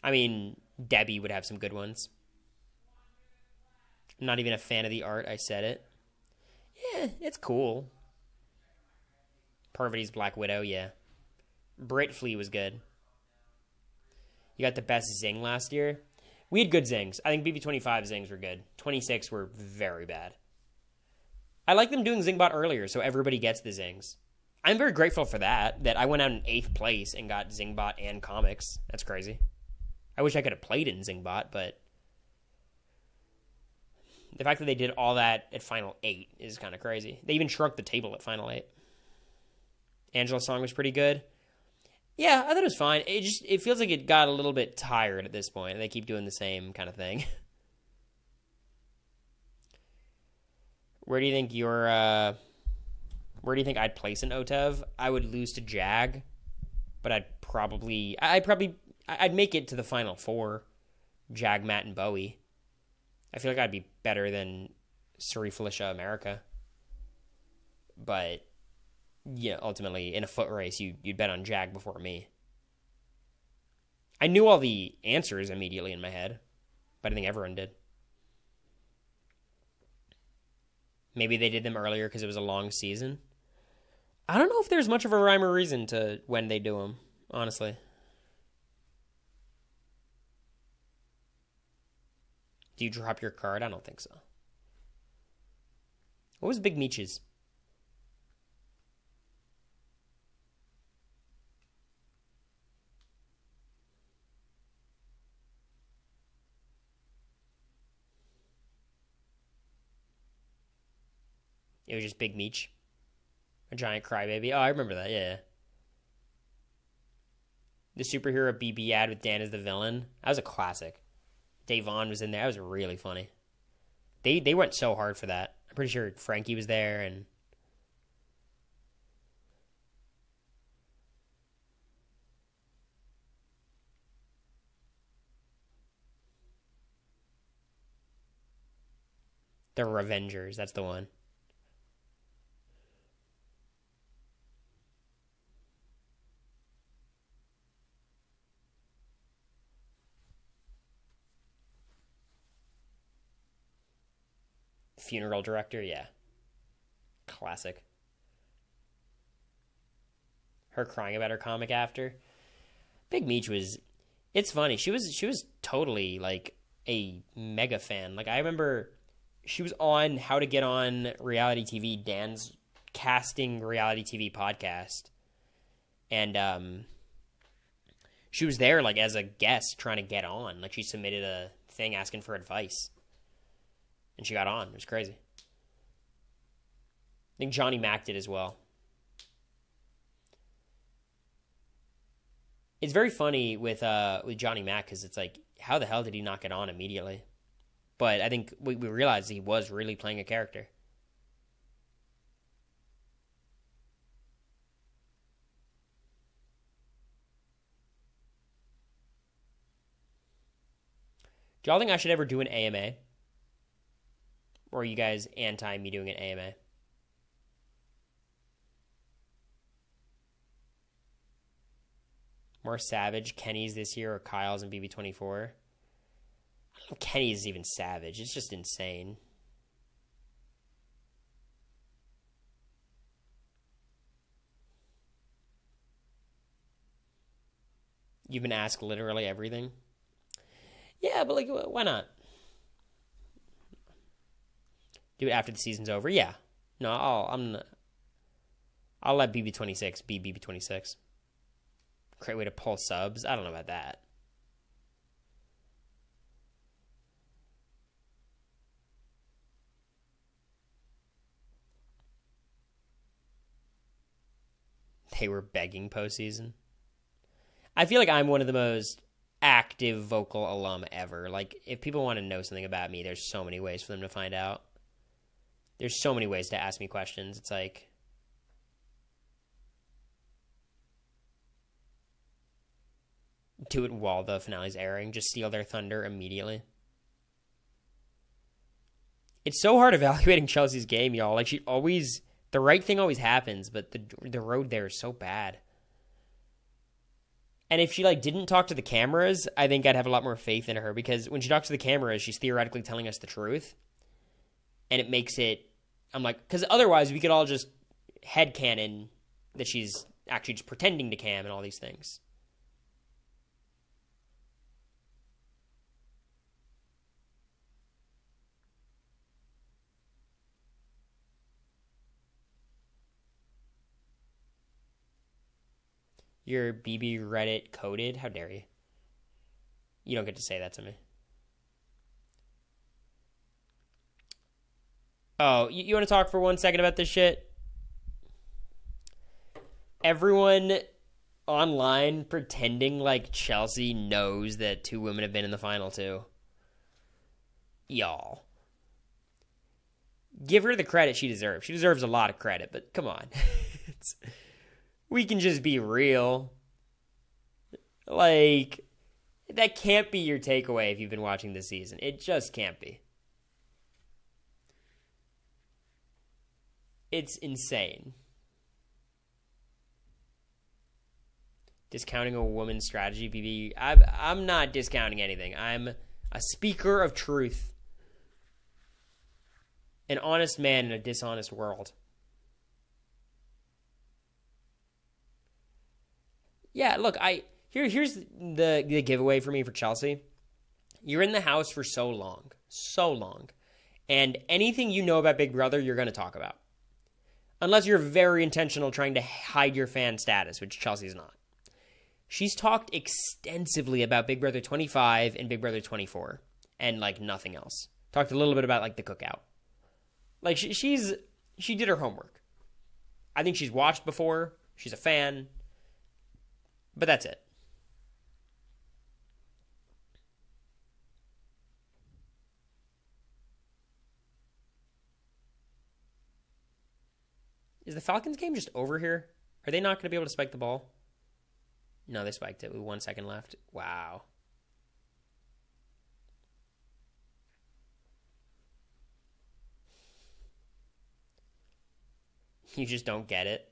I mean, Debbie would have some good ones. I'm not even a fan of the art. I said it. Yeah, it's cool. Parvati's Black Widow, yeah. Brit Flea was good. You got the best Zing last year. We had good Zings. I think BB25 Zings were good. 26 were very bad. I like them doing Zingbot earlier so everybody gets the Zings. I'm very grateful for that I went out in 8th place and got Zingbot and comics. That's crazy. I wish I could have played in Zingbot, but the fact that they did all that at Final 8 is kind of crazy. They even shrunk the table at Final 8. Angela's song was pretty good. Yeah, I thought it was fine. It feels like it got a little bit tired at this point, and they keep doing the same kind of thing. Where do you think I'd place in OTEV? I would lose to Jag, but I'd make it to the final 4. Jag, Matt, and Bowie. I feel like I'd be better than Suri, Felicia, America. But yeah, ultimately, in a foot race, you'd bet on Jag before me. I knew all the answers immediately in my head, but I think everyone did. Maybe they did them earlier because it was a long season. I don't know if there's much of a rhyme or reason to when they do them, honestly. Do you drop your card? I don't think so. What was Big Meech's? It was just Big Meech. A giant crybaby. Oh, I remember that, yeah. The superhero BB ad with Dan as the villain. That was a classic. Dave Vaughn was in there. That was really funny. They went so hard for that. I'm pretty sure Frankie was there and the Revengers. That's the one. Funeral director, yeah. Classic. Her crying about her comic after. Big Meech was it's funny. She was totally like a mega fan. Like I remember she was on How to Get On Reality TV, Dan's casting reality TV podcast. And she was there like as a guest trying to get on. Like she submitted a thing asking for advice. And she got on. It was crazy. I think Johnny Mac did as well. It's very funny with Johnny Mac because it's like, how the hell did he not get on immediately? But I think we realized he was really playing a character. Do y'all think I should ever do an AMA? Or are you guys anti me doing an AMA? More savage, Kenny's this year or Kyle's and BB24? I don't know if Kenny's even savage. It's just insane. You've been asked literally everything. Yeah, but like, why not? Do it after the season's over. Yeah. No, I'll let BB26 be BB26. Great way to pull subs. I don't know about that. They were begging postseason. I feel like I'm one of the most active vocal alum ever. Like, if people want to know something about me, there's so many ways for them to find out. There's so many ways to ask me questions. It's like, do it while the finale's airing. Just steal their thunder immediately. It's so hard evaluating Chelsea's game, y'all. Like, she always, the right thing always happens, but the road there is so bad. And if she like didn't talk to the cameras, I think I'd have a lot more faith in her, because when she talks to the cameras, she's theoretically telling us the truth. And it makes it, I'm like, because otherwise we could all just headcanon that she's actually just pretending to cam and all these things. Your BB Reddit coded? How dare you? You don't get to say that to me. Oh, you want to talk for 1 second about this shit? Everyone online pretending like Chelsie knows that 2 women have been in the final too. Y'all. Give her the credit she deserves. She deserves a lot of credit, but come on. We can just be real. Like, that can't be your takeaway if you've been watching this season. It just can't be. It's insane. Discounting a woman's strategy, BB. I'm not discounting anything. I'm a speaker of truth. An honest man in a dishonest world. Yeah, look, here's the giveaway for me for Chelsie. You're in the house for so long, and anything you know about Big Brother, you're going to talk about. Unless you're very intentional trying to hide your fan status, which Chelsea's not. She's talked extensively about Big Brother 25 and Big Brother 24, and like nothing else. Talked a little bit about like the cookout. Like she did her homework. I think she's watched before. She's a fan. But that's it. Is the Falcons game just over here? Are they not going to be able to spike the ball? No, they spiked it with 1 second left. Wow. You just don't get it.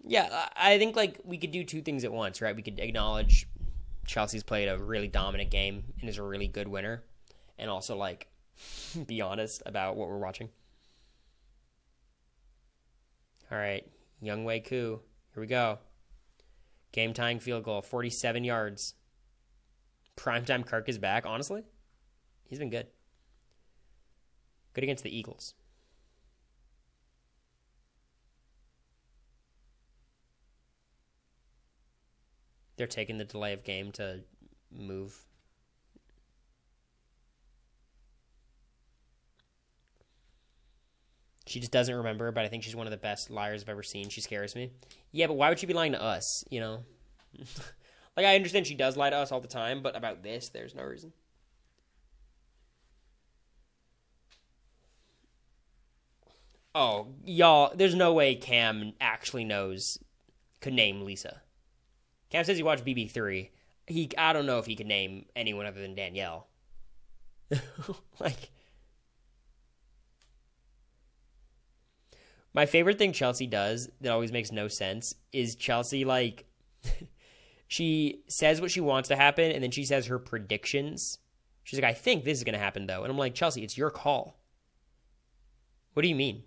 Yeah, I think like we could do 2 things at once, right? We could acknowledge Chelsea's played a really dominant game and is a really good winner, and also like be honest about what we're watching. All right, Young Wei Koo. Here we go. Game tying field goal, 47 yards. Primetime Kirk is back. Honestly, he's been good. Good against the Eagles. They're taking the delay of game to move. She just doesn't remember, but I think she's one of the best liars I've ever seen. She scares me. Yeah, but why would she be lying to us, you know? Like, I understand she does lie to us all the time, but about this, there's no reason. Oh, y'all, there's no way Cam actually could name Lisa. Cam says he watched BB3. I don't know if he could name anyone other than Danielle. Like, my favorite thing Chelsie does that always makes no sense is Chelsie, like, she says what she wants to happen, and then she says her predictions. She's like, I think this is going to happen, though. And I'm like, Chelsie, it's your call. What do you mean?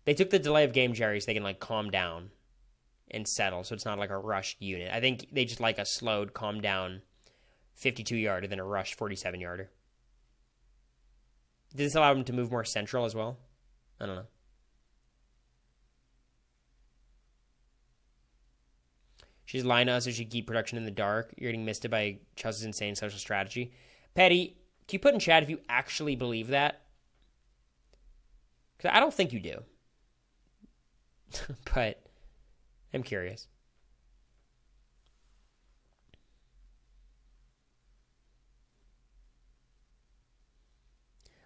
They took the delay of game, Jerry, so they can, like, calm down and settle, so it's not like a rushed unit. I think they just like a slowed, calm down 52-yarder than a rushed 47-yarder. Does this allow them to move more central as well? I don't know. She's lying to us so she can keep production in the dark. You're getting misted by Chelsea's insane social strategy. Petty, can you put in chat if you actually believe that? Because I don't think you do. But I'm curious.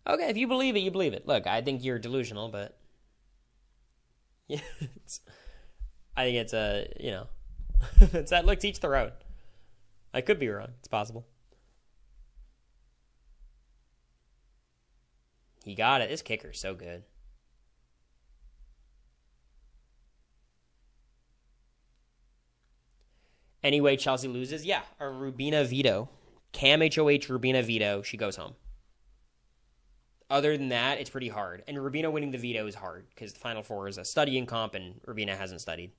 Okay, if you believe it, you believe it. Look, I think you're delusional, but yeah, I think it's a, it's that, look, to each their own. I could be wrong. It's possible. He got it. This kicker's so good. Anyway, Chelsie loses. Yeah, a Rubina veto. Cam HoH, Rubina veto. She goes home. Other than that, it's pretty hard. And Rubina winning the veto is hard because the Final Four is a studying comp and Rubina hasn't studied.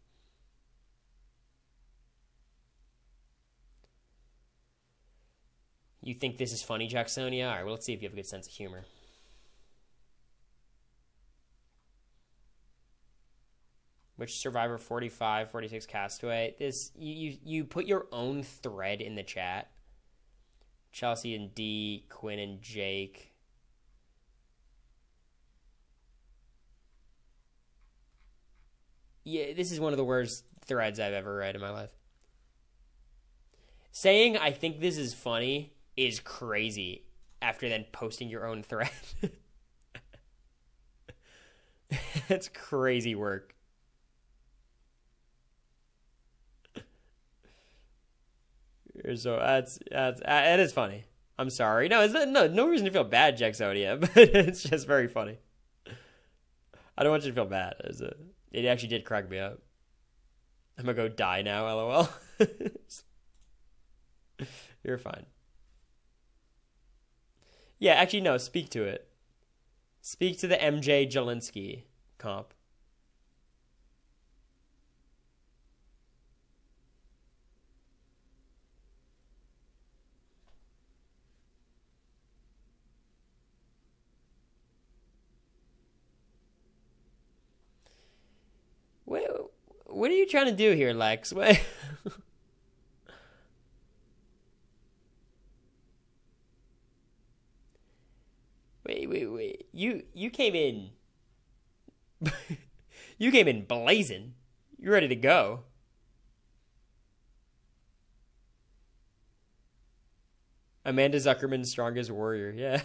You think this is funny, Jacksonia? All right, well, let's see if you have a good sense of humor. Which Survivor 45, 46 Castaway? This you put your own thread in the chat. Chelsie and D, Quinn and Jake. Yeah, this is one of the worst threads I've ever read in my life. Saying I think this is funny is crazy after then posting your own thread. That's crazy work. So that is funny. I'm sorry. No, no reason to feel bad, Jacksonia, but it's just very funny. I don't want you to feel bad. It actually did crack me up. I'm gonna go die now, LOL. You're fine. Yeah, actually, no, speak to it. Speak to the MJ Jelinski comp. What are you trying to do here, Lex? Wait. Wait. You came in. You came in blazing. You're ready to go. Amanda Zuckerman's strongest warrior. Yeah.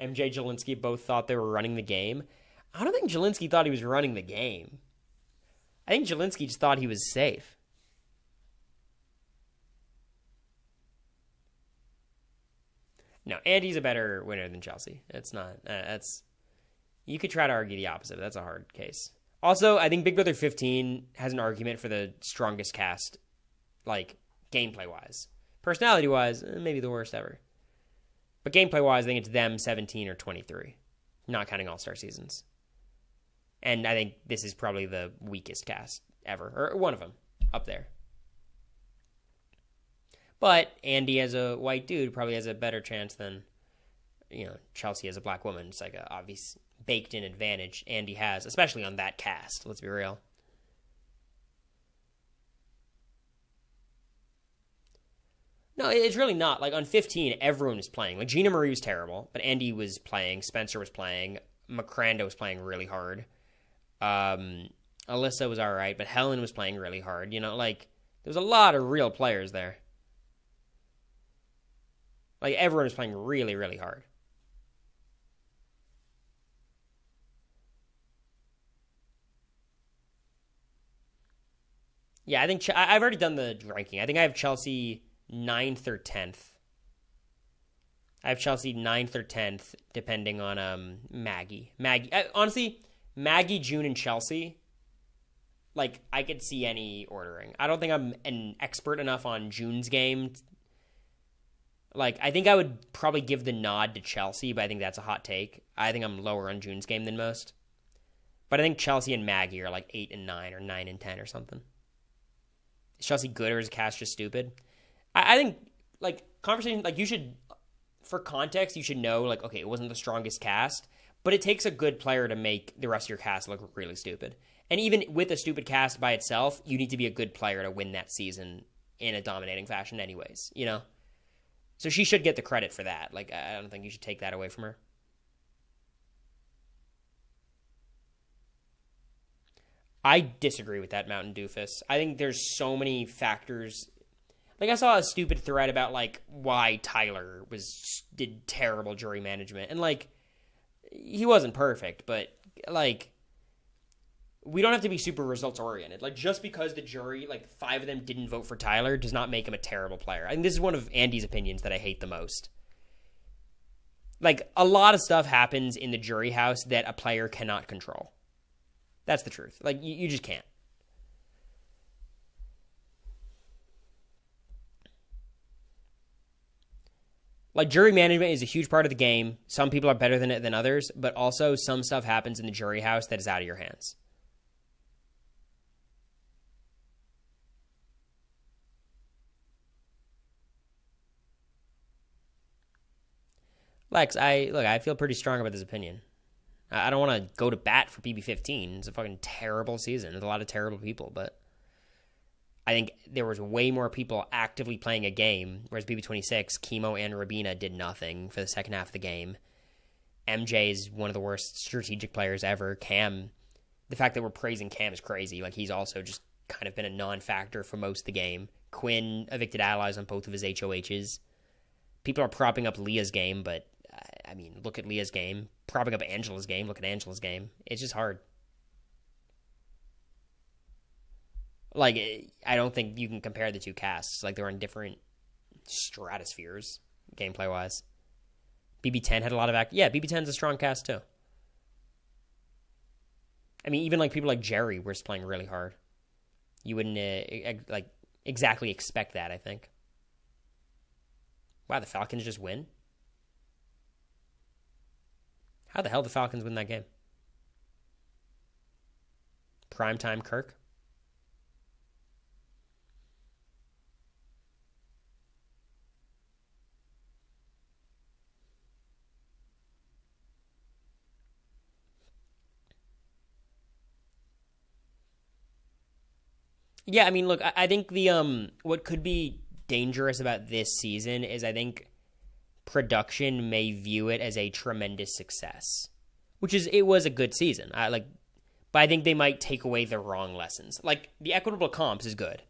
MJ Jelinski both thought they were running the game. I don't think Jelinski thought he was running the game. I think Jelinski just thought he was safe. No, Andy's a better winner than Chelsie. It's not. You could try to argue the opposite, but that's a hard case. Also, I think Big Brother 15 has an argument for the strongest cast, like, gameplay-wise. Personality-wise, maybe the worst ever. But gameplay-wise, I think it's them 17 or 23, not counting All-Star seasons. And I think this is probably the weakest cast ever, or one of them, up there. But Andy as a white dude probably has a better chance than, Chelsie as a black woman. It's like an obvious baked-in advantage Andy has, especially on that cast, let's be real. No, it's really not. Like, on 15, everyone was playing. Like, Gina Marie was terrible, but Andy was playing, Spencer was playing, McCrando was playing really hard. Alyssa was all right, but Helen was playing really hard. There was a lot of real players there. Like, everyone was playing really, really hard. Yeah, I think I've already done the ranking. I think I have Chelsie 9th or 10th. I have Chelsie 9th or 10th, depending on Maggie. Honestly, Maggie, June, and Chelsie, like, I could see any ordering. I don't think I'm an expert enough on June's game. Like, I think I would probably give the nod to Chelsie, but I think that's a hot take. I think I'm lower on June's game than most. But I think Chelsie and Maggie are like 8 and 9 or 9 and 10 or something. Is Chelsie good or is Cass just stupid? I think like conversation like you should for context you should know like okay it wasn't the strongest cast, but it takes a good player to make the rest of your cast look really stupid. And even with a stupid cast by itself, you need to be a good player to win that season in a dominating fashion, anyways. You know, so she should get the credit for that. Like I don't think you should take that away from her. I disagree with that, Mountain Doofus. I think there's so many factors. Like I saw a stupid thread about like why Tyler did terrible jury management, and like he wasn't perfect, but like we don't have to be super results oriented. Like just because the jury, like 5 of them didn't vote for Tyler, does not make him a terrible player. I think this is one of Andy's opinions that I hate the most. Like a lot of stuff happens in the jury house that a player cannot control. That's the truth. Like, you just can't. Like, jury management is a huge part of the game. Some people are better than it than others, but also some stuff happens in the jury house that is out of your hands. Lex, I feel pretty strong about this opinion. I don't want to go to bat for PB15. It's a fucking terrible season. There's a lot of terrible people, but I think there was way more people actively playing a game, whereas PB26, Chemo and Rabina did nothing for the second half of the game. MJ is one of the worst strategic players ever. Cam, the fact that we're praising Cam is crazy. Like, he's also just kind of been a non-factor for most of the game. Quinn evicted allies on both of his HOHs. People are propping up Leah's game, but I mean, look at Leah's game. Propping up Angela's game. Look at Angela's game. It's just hard. Like, I don't think you can compare the two casts. Like, they're in different stratospheres, gameplay-wise. BB10 had a lot of act. Yeah, BB10's a strong cast, too. I mean, even, like, people like Jerry were just playing really hard. You wouldn't, like, exactly expect that, I think. Wow, the Falcons just win? How the hell did the Falcons win that game? Primetime Kirk? Yeah, I mean, look, I think the what could be dangerous about this season is I think production may view it as a tremendous success, which is it was a good season. But I think they might take away the wrong lessons. Like the equitable comps is good.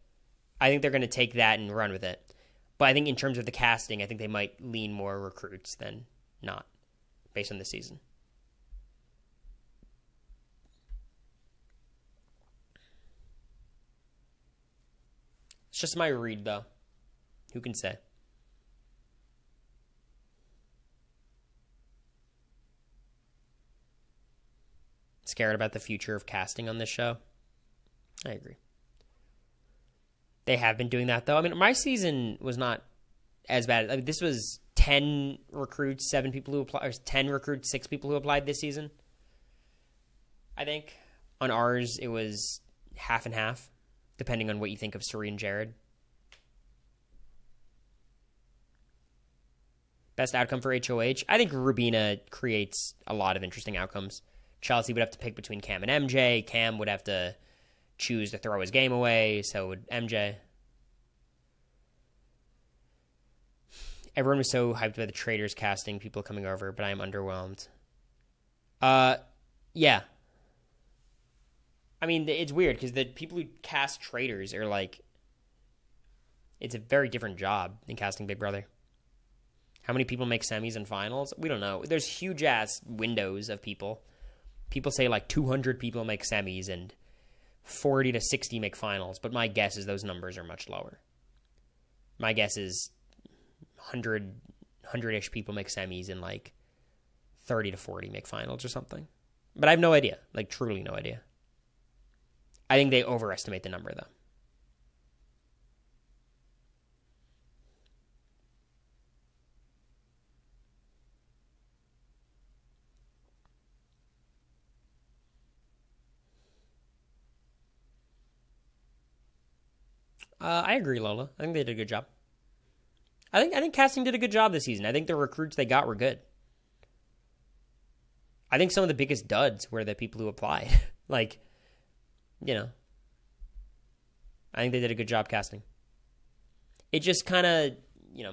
I think they're going to take that and run with it. But I think in terms of the casting, I think they might lean more recruits than not, based on the season. It's just my read, though. Who can say? Scared about the future of casting on this show? I agree. They have been doing that, though. I mean, my season was not as bad. I mean, this was 10 recruits, 7 people who applied, or 10 recruits, 6 people who applied this season. I think. On ours, it was half and half, depending on what you think of Suri and Jared. Best outcome for HOH? I think Rubina creates a lot of interesting outcomes. Chelsie would have to pick between Cam and MJ. Cam would have to choose to throw his game away. So would MJ. Everyone was so hyped about the Traders casting, people coming over, but I am underwhelmed. Yeah. I mean, it's weird because the people who cast Traders are like, it's a very different job than casting Big Brother. How many people make semis and finals? We don't know. There's huge ass windows of people. People say like 200 people make semis and 40 to 60 make finals, but my guess is those numbers are much lower. My guess is 100-ish people make semis and like 30 to 40 make finals or something. But I have no idea, like truly no idea. I think they overestimate the number though. I agree, Lola. I think they did a good job. I think casting did a good job this season. I think the recruits they got were good. I think some of the biggest duds were the people who applied. Like, you know, I think they did a good job casting. It just kind of,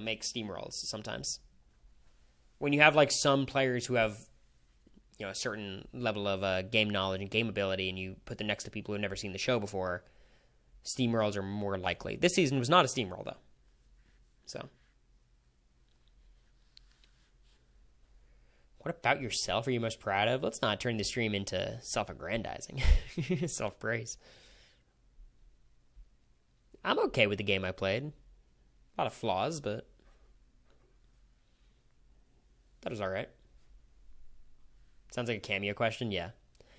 makes steamrolls sometimes. When you have like some players who have, a certain level of game knowledge and game ability, and you put them next to people who have never seen the show before, steamrolls are more likely. This season was not a steamroll though. So, what about yourself are you most proud of? Let's not turn the stream into self-aggrandizing, self-praise. I'm okay with the game I played. A lot of flaws, but that was all right. Sounds like a cameo question. Yeah.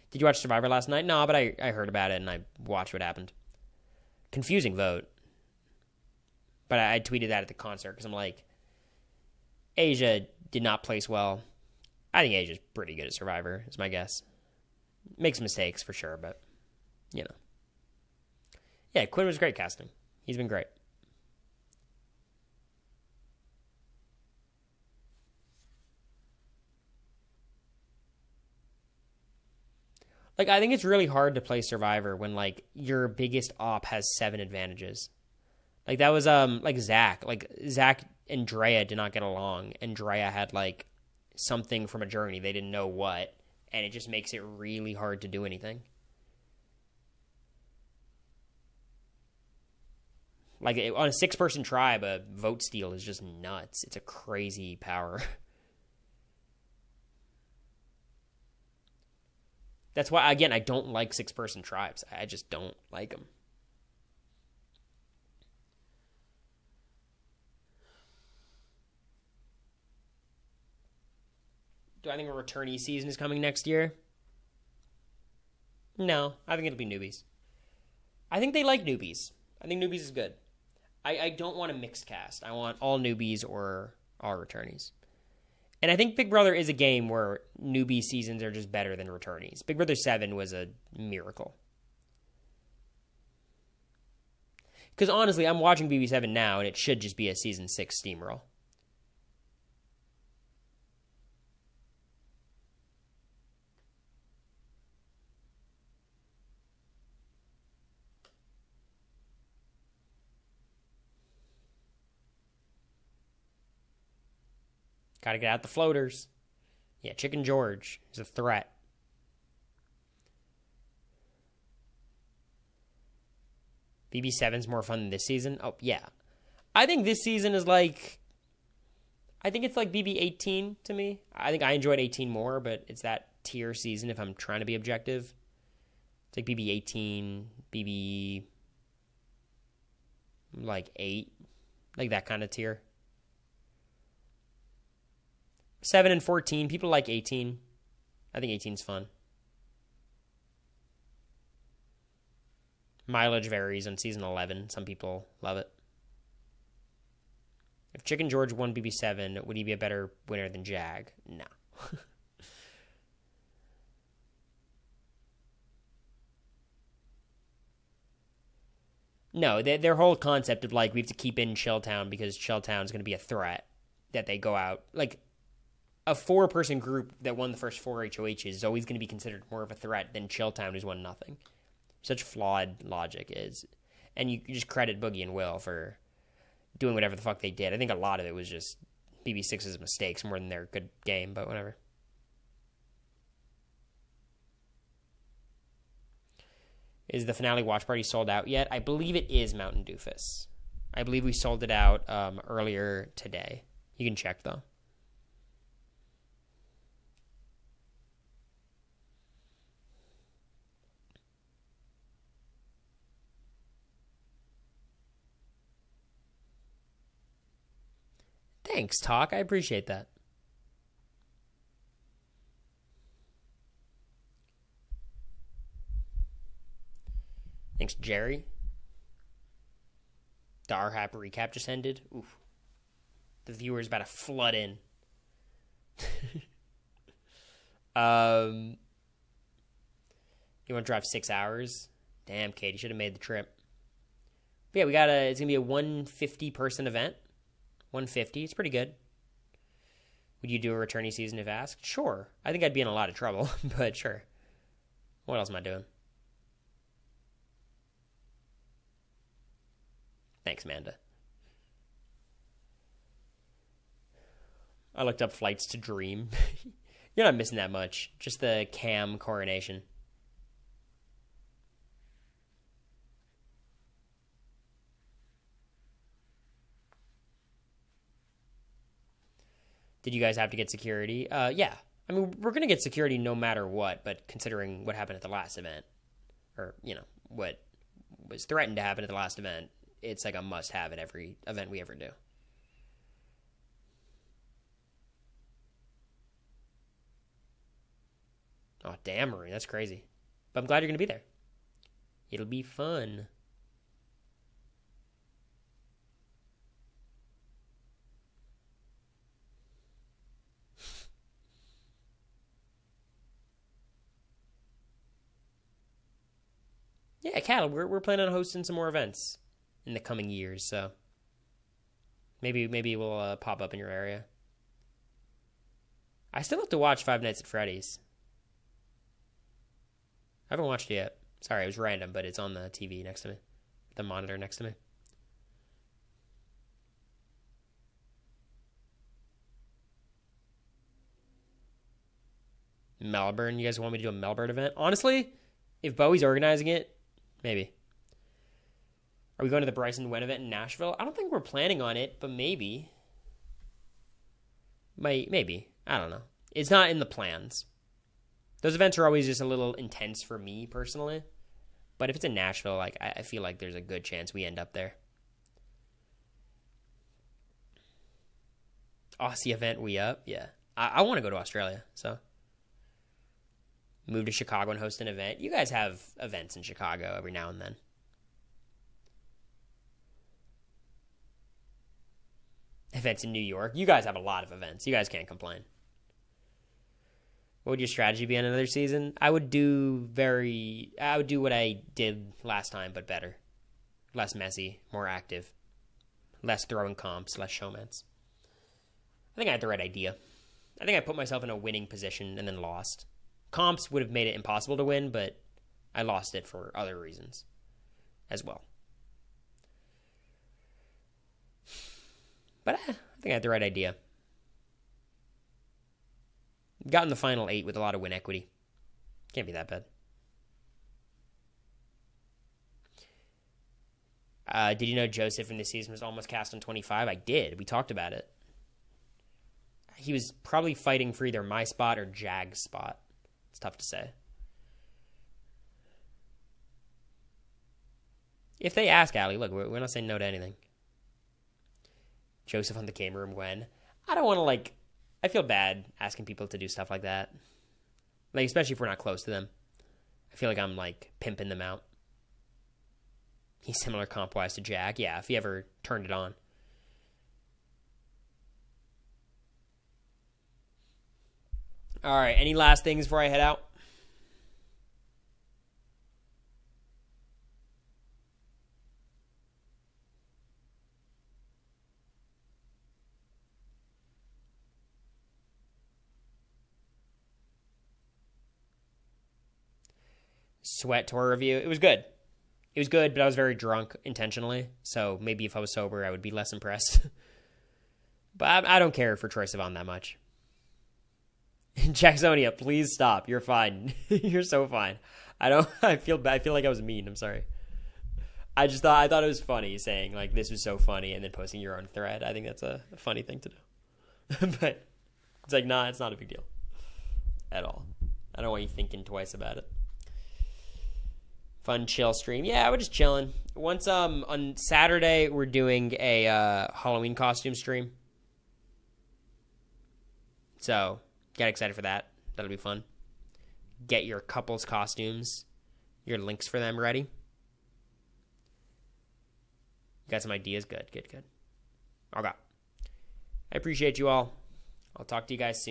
Did you watch Survivor last night? No, but I heard about it and I watched what happened. Confusing vote. But I tweeted that at the concert because I'm like, Asia did not place well. I think Asia's pretty good at Survivor, is my guess. Makes mistakes for sure, but, Yeah, Quinn was great casting. He's been great. Like, I think it's really hard to play Survivor when, like, your biggest op has 7 advantages. Like, that was, like, Zach. Like, Zach and Drea did not get along, and Drea had, like, something from a journey. They didn't know what, and it just makes it really hard to do anything. Like, on a 6-person tribe, a vote steal is just nuts. It's a crazy power. That's why, again, I don't like 6-person tribes. I just don't like them. Do I think a returnee season is coming next year? No, I think it'll be newbies. I think they like newbies. I think newbies is good. I don't want a mixed cast. I want all newbies or all returnees. And I think Big Brother is a game where newbie seasons are just better than returnees. Big Brother 7 was a miracle. Because honestly, I'm watching BB7 now, and it should just be a Season 6 steamroll. Gotta get out the floaters. Yeah, Chicken George is a threat. BB7's more fun than this season? Oh, yeah. I think this season is like... I think it's like BB18 to me. I think I enjoyed 18 more, but it's that tier season if I'm trying to be objective. It's like BB18, BB... like 8. Like that kind of tier. 7 and 14. People like 18. I think 18's fun. Mileage varies on season 11. Some people love it. If Chicken George won BB7, would he be a better winner than Jag? No. No, their whole concept of like we have to keep in Chilltown because Chilltown's going to be a threat that they go out. Like a 4-person group that won the first 4 HoHs is always going to be considered more of a threat than Chilltown who's won nothing. Such flawed logic is. And you just credit Boogie and Will for doing whatever the fuck they did. I think a lot of it was just BB6's mistakes more than their good game, but whatever. Is the finale watch party sold out yet? I believe it is, Mountain Doofus. I believe we sold it out earlier today. You can check, though. Thanks, Talk. I appreciate that. Thanks, Jerry. The RHAP recap just ended. Oof. The viewers about to flood in. You want to drive 6 hours? Damn, Kate, you should have made the trip. But yeah, it's going to be a 150 person event. 150. It's pretty good. Would you do a returnee season if asked? Sure. I think I'd be in a lot of trouble, but sure. What else am I doing? Thanks, Amanda. I looked up flights to Dream. You're not missing that much. Just the Cam coronation. Did you guys have to get security? Yeah. I mean, we're going to get security no matter what, but considering what happened at the last event, or, what was threatened to happen at the last event, it's like a must-have at every event we ever do. Oh, damn, Marie, that's crazy. But I'm glad you're going to be there. It'll be fun. Yeah, Cattle, we're planning on hosting some more events in the coming years, so maybe we'll pop up in your area. I still have to watch Five Nights at Freddy's. I haven't watched it yet. Sorry, it was random, but it's on the TV next to me. The monitor next to me. Melbourne. You guys want me to do a Melbourne event? Honestly, if Bowie's organizing it, maybe. Are we going to the Bryson Wen event in Nashville? I don't think we're planning on it, but maybe. Maybe. I don't know. It's not in the plans. Those events are always just a little intense for me personally. But if it's in Nashville, like I feel like there's a good chance we end up there. Aussie event, we up? Yeah. I want to go to Australia, so. Move to Chicago and host an event. You guys have events in Chicago every now and then. Events in New York. You guys have a lot of events. You guys can't complain. What would your strategy be on another season? I would do what I did last time, but better. Less messy, more active. Less throwing comps, less showmans. I think I had the right idea. I think I put myself in a winning position and then lost. Comps would have made it impossible to win, but I lost it for other reasons as well. But I think I had the right idea. Got in the final 8 with a lot of win equity. Can't be that bad. Did you know Joseph in this season was almost cast on 25? I did. We talked about it. He was probably fighting for either my spot or Jag's spot. It's tough to say. If they ask, Allie, look, we're not saying no to anything. Joseph on the game room when. I don't want to, I feel bad asking people to do stuff like that. Especially if we're not close to them. I feel like I'm, pimping them out. He's similar comp-wise to Jag. Yeah, if he ever turned it on. All right, any last things before I head out? Sweat tour review. It was good. It was good, but I was very drunk intentionally. So maybe if I was sober, I would be less impressed. But I don't care for Troye Sivan that much. Jacksonia, please stop. You're fine. You're so fine. I feel bad. I feel like I was mean. I'm sorry. I thought it was funny saying this was so funny and then posting your own thread. I think that's a funny thing to do. But it's nah, it's not a big deal at all. I don't want you thinking twice about it. Fun chill stream. Yeah, we're just chilling. Once on Saturday we're doing a Halloween costume stream. So get excited for that. That'll be fun. Get your couples costumes, your links for them ready. You got some ideas? Good. Okay. I appreciate you all. I'll talk to you guys soon.